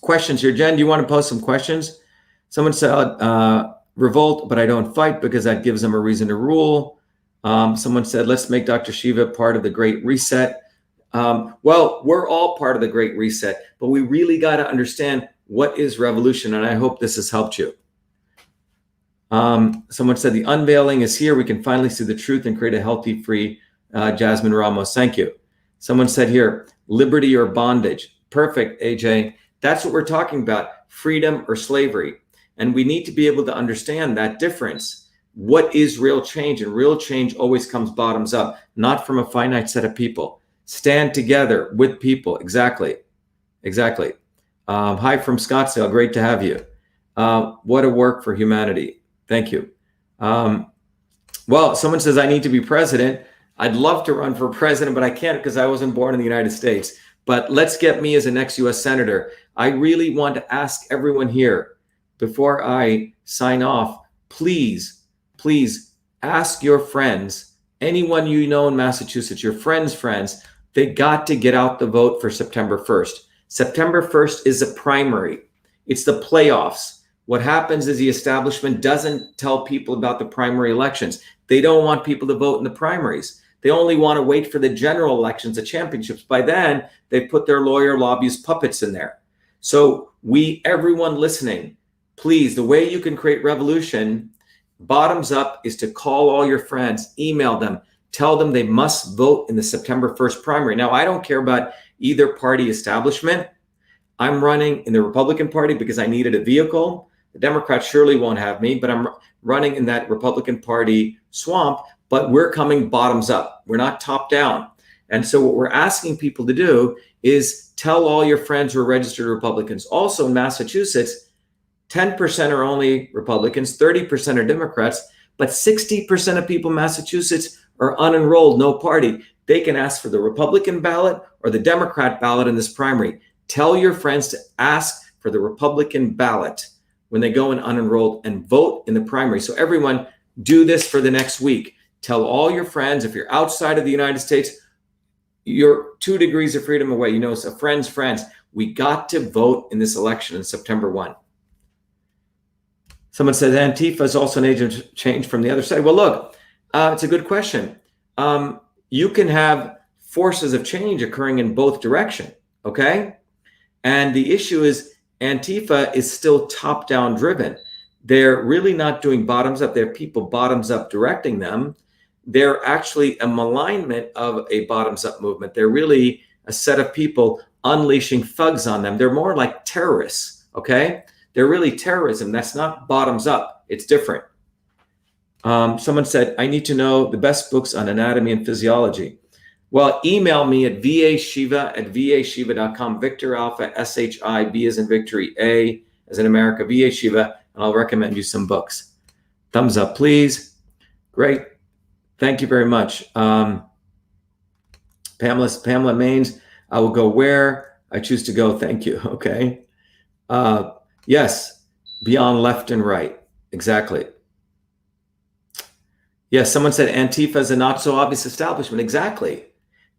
S1: questions here. Jen, do you want to post some questions? Someone said, revolt, but I don't fight because that gives them a reason to rule. Someone said, let's make Dr. Shiva part of the Great Reset. Well, we're all part of the Great Reset, but we really got to understand what is revolution, and I hope this has helped you. Someone said, the unveiling is here. We can finally see the truth and create a healthy, free Jasmine Ramos. Thank you. Someone said here, liberty or bondage. Perfect, AJ. That's what we're talking about, freedom or slavery. And we need to be able to understand that difference. What is real change? And real change always comes bottoms up, not from a finite set of people. Stand together with people. Exactly. Exactly. Hi from Scottsdale. Great to have you. What a work for humanity. Thank you. Well, someone says I need to be president. I'd love to run for president, but I can't because I wasn't born in the United States. But let's get me as the next US Senator. I really want to ask everyone here, before I sign off, please ask your friends, anyone you know in Massachusetts, your friends, they got to get out the vote for September 1st. September 1st is a primary. It's the playoffs. What happens is the establishment doesn't tell people about the primary elections. They don't want people to vote in the primaries. They only want to wait for the general elections, the championships. By then, they put their lawyer lobbyist puppets in there. So everyone listening, please, the way you can create revolution, bottoms up, is to call all your friends, email them, tell them they must vote in the September 1st primary. Now, I don't care about either party establishment. I'm running in the Republican Party because I needed a vehicle. The Democrats surely won't have me, but I'm running in that Republican Party swamp, but we're coming bottoms up. We're not top down. And so what we're asking people to do is tell all your friends who are registered Republicans. Also in Massachusetts, 10% are only Republicans, 30% are Democrats, but 60% of people in Massachusetts are unenrolled, no party. They can ask for the Republican ballot or the Democrat ballot in this primary. Tell your friends to ask for the Republican ballot when they go in unenrolled and vote in the primary. So everyone, do this for the next week. Tell all your friends, if you're outside of the United States, you're 2 degrees of freedom away. You know, so friends, we got to vote in this election in September 1. Someone says Antifa is also an agent of change from the other side. Well, look, it's a good question. You can have forces of change occurring in both directions, okay? And the issue is Antifa is still top-down driven. They're really not doing bottoms up. They're people bottoms up directing them. They're actually a malignment of a bottoms up movement. They're really a set of people unleashing thugs on them. They're more like terrorists, okay? They're really terrorism. That's not bottoms up. It's different. Someone said, I need to know the best books on anatomy and physiology. Well, email me at vashiva@vashiva.com, Victor Alpha, SHIB as in victory, A as in America, VA-Shiva, and I'll recommend you some books. Thumbs up, please. Great. Thank you very much. Pamela Maines, I will go where I choose to go. Thank you. Okay. Yes, beyond left and right. Exactly. Yes, someone said Antifa is a not so obvious establishment. Exactly.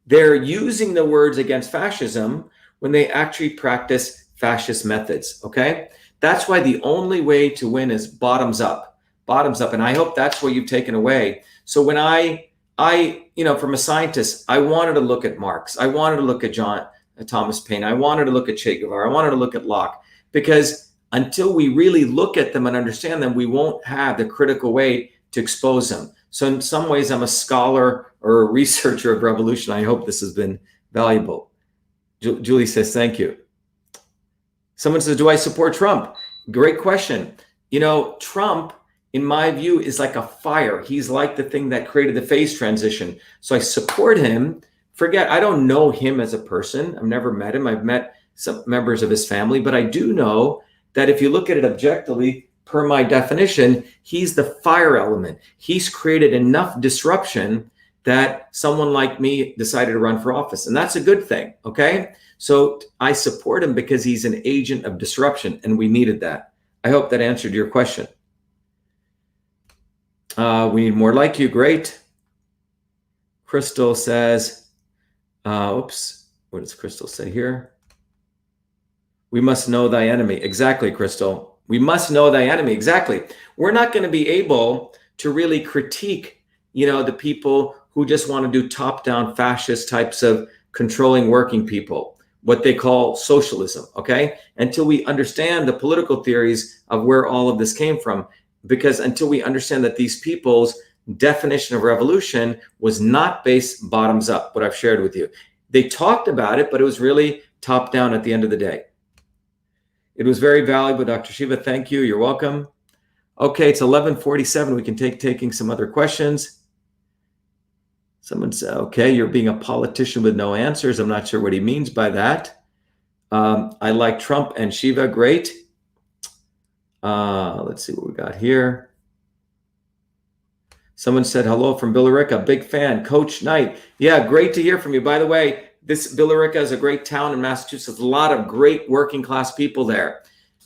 S1: They're using the words against fascism when they actually practice fascist methods, okay? That's why the only way to win is bottoms up. And I hope that's what you've taken away. So when I from a scientist, I wanted to look at Marx. I wanted to look at Thomas Paine. I wanted to look at Che Guevara. I wanted to look at Locke, because until we really look at them and understand them, we won't have the critical way to expose them. So in some ways, I'm a scholar or a researcher of revolution. I hope this has been valuable. Julie says, thank you. Someone says, do I support Trump? Great question. You know, Trump, in my view, is like a fire. He's like the thing that created the phase transition. So I support him. I don't know him as a person. I've never met him. I've met some members of his family, but I do know that if you look at it objectively, per my definition, he's the fire element. He's created enough disruption that someone like me decided to run for office. And that's a good thing, okay? So I support him because he's an agent of disruption, and we needed that. I hope that answered your question. We need more like you. Great. Crystal says, what does Crystal say here? We must know thy enemy. Exactly, Crystal. We must know thy enemy. Exactly. We're not going to be able to really critique, the people who just want to do top-down fascist types of controlling working people, what they call socialism, okay? Until we understand the political theories of where all of this came from, because until we understand that these people's definition of revolution was not based bottoms up, what I've shared with you. They talked about it, but it was really top-down at the end of the day. It was very valuable, Dr. Shiva. Thank you. You're welcome. Okay, it's 11:47. We can taking some other questions. Someone said, okay, you're being a politician with no answers. I'm not sure what he means by that. I like Trump and Shiva. Great. Let's see what we got here. Someone said, hello from Billerica. Big fan. Coach Knight. Yeah, great to hear from you. By the way, this Billerica is a great town in Massachusetts. A lot of great working class people there.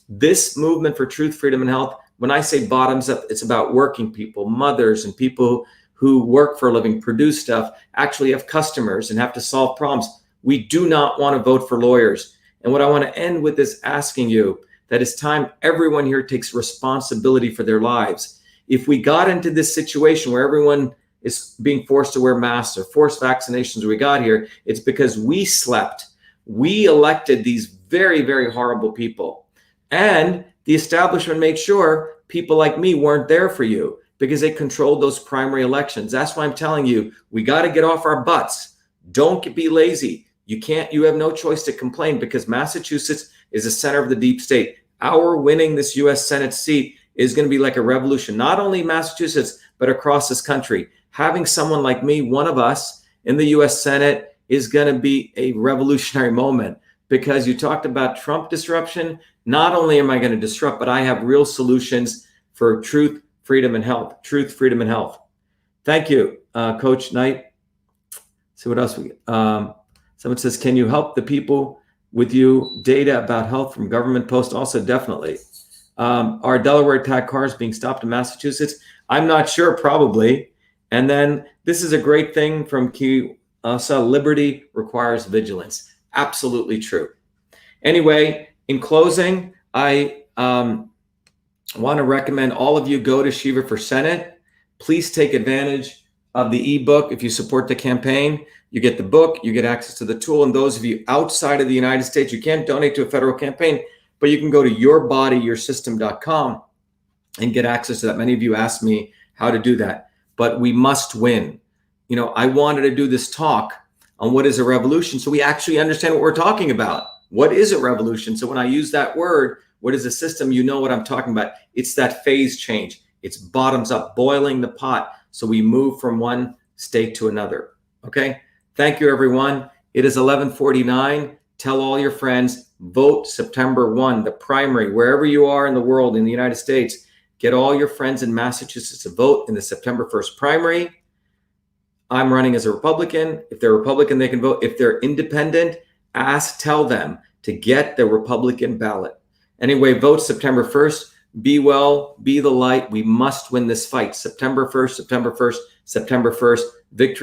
S1: This movement for truth, freedom, and health, when I say bottoms up, it's about working people, mothers, and people who work for a living, produce stuff, actually have customers and have to solve problems. We do not want to vote for lawyers. And what I want to end with is asking you that it's time everyone here takes responsibility for their lives. If we got into this situation where everyone is being forced to wear masks or forced vaccinations we got here, it's because we slept. We elected these very, very horrible people. And the establishment made sure people like me weren't there for you because they controlled those primary elections. That's why I'm telling you, we got to get off our butts. Don't be lazy. You have no choice to complain because Massachusetts is the center of the deep state. Our winning this US Senate seat is going to be like a revolution, not only in Massachusetts, but across this country. Having someone like me, one of us in the US Senate, is going to be a revolutionary moment because you talked about Trump disruption. Not only am I going to disrupt, but I have real solutions for truth, freedom, and health. Truth, freedom, and health. Thank you, Coach Knight. See what else we get. Someone says, can you help the people with you data about health from government posts? Also, definitely. Are Delaware tag cars being stopped in Massachusetts? I'm not sure, probably. And then this is a great thing from Q. Liberty requires vigilance. Absolutely true. Anyway, in closing, I want to recommend all of you go to Shiva for Senate. Please take advantage of the ebook. If you support the campaign, you get the book, you get access to the tool. And those of you outside of the United States, you can't donate to a federal campaign, but you can go to yourbodyyoursystem.com and get access to that. Many of you asked me how to do that, but we must win. You know, I wanted to do this talk on what is a revolution so we actually understand what we're talking about. What is a revolution? So when I use that word, what is a system? You know what I'm talking about. It's that phase change. It's bottoms up, boiling the pot. So we move from one state to another. Okay. Thank you, everyone. It is 11:49. Tell all your friends, vote September 1, the primary, wherever you are in the world, in the United States, get all your friends in Massachusetts to vote in the September 1st primary. I'm running as a Republican. If they're Republican, they can vote. If they're independent, tell them to get the Republican ballot. Anyway, vote September 1st. Be well, be the light. We must win this fight. September 1st, September 1st, September 1st. Victory.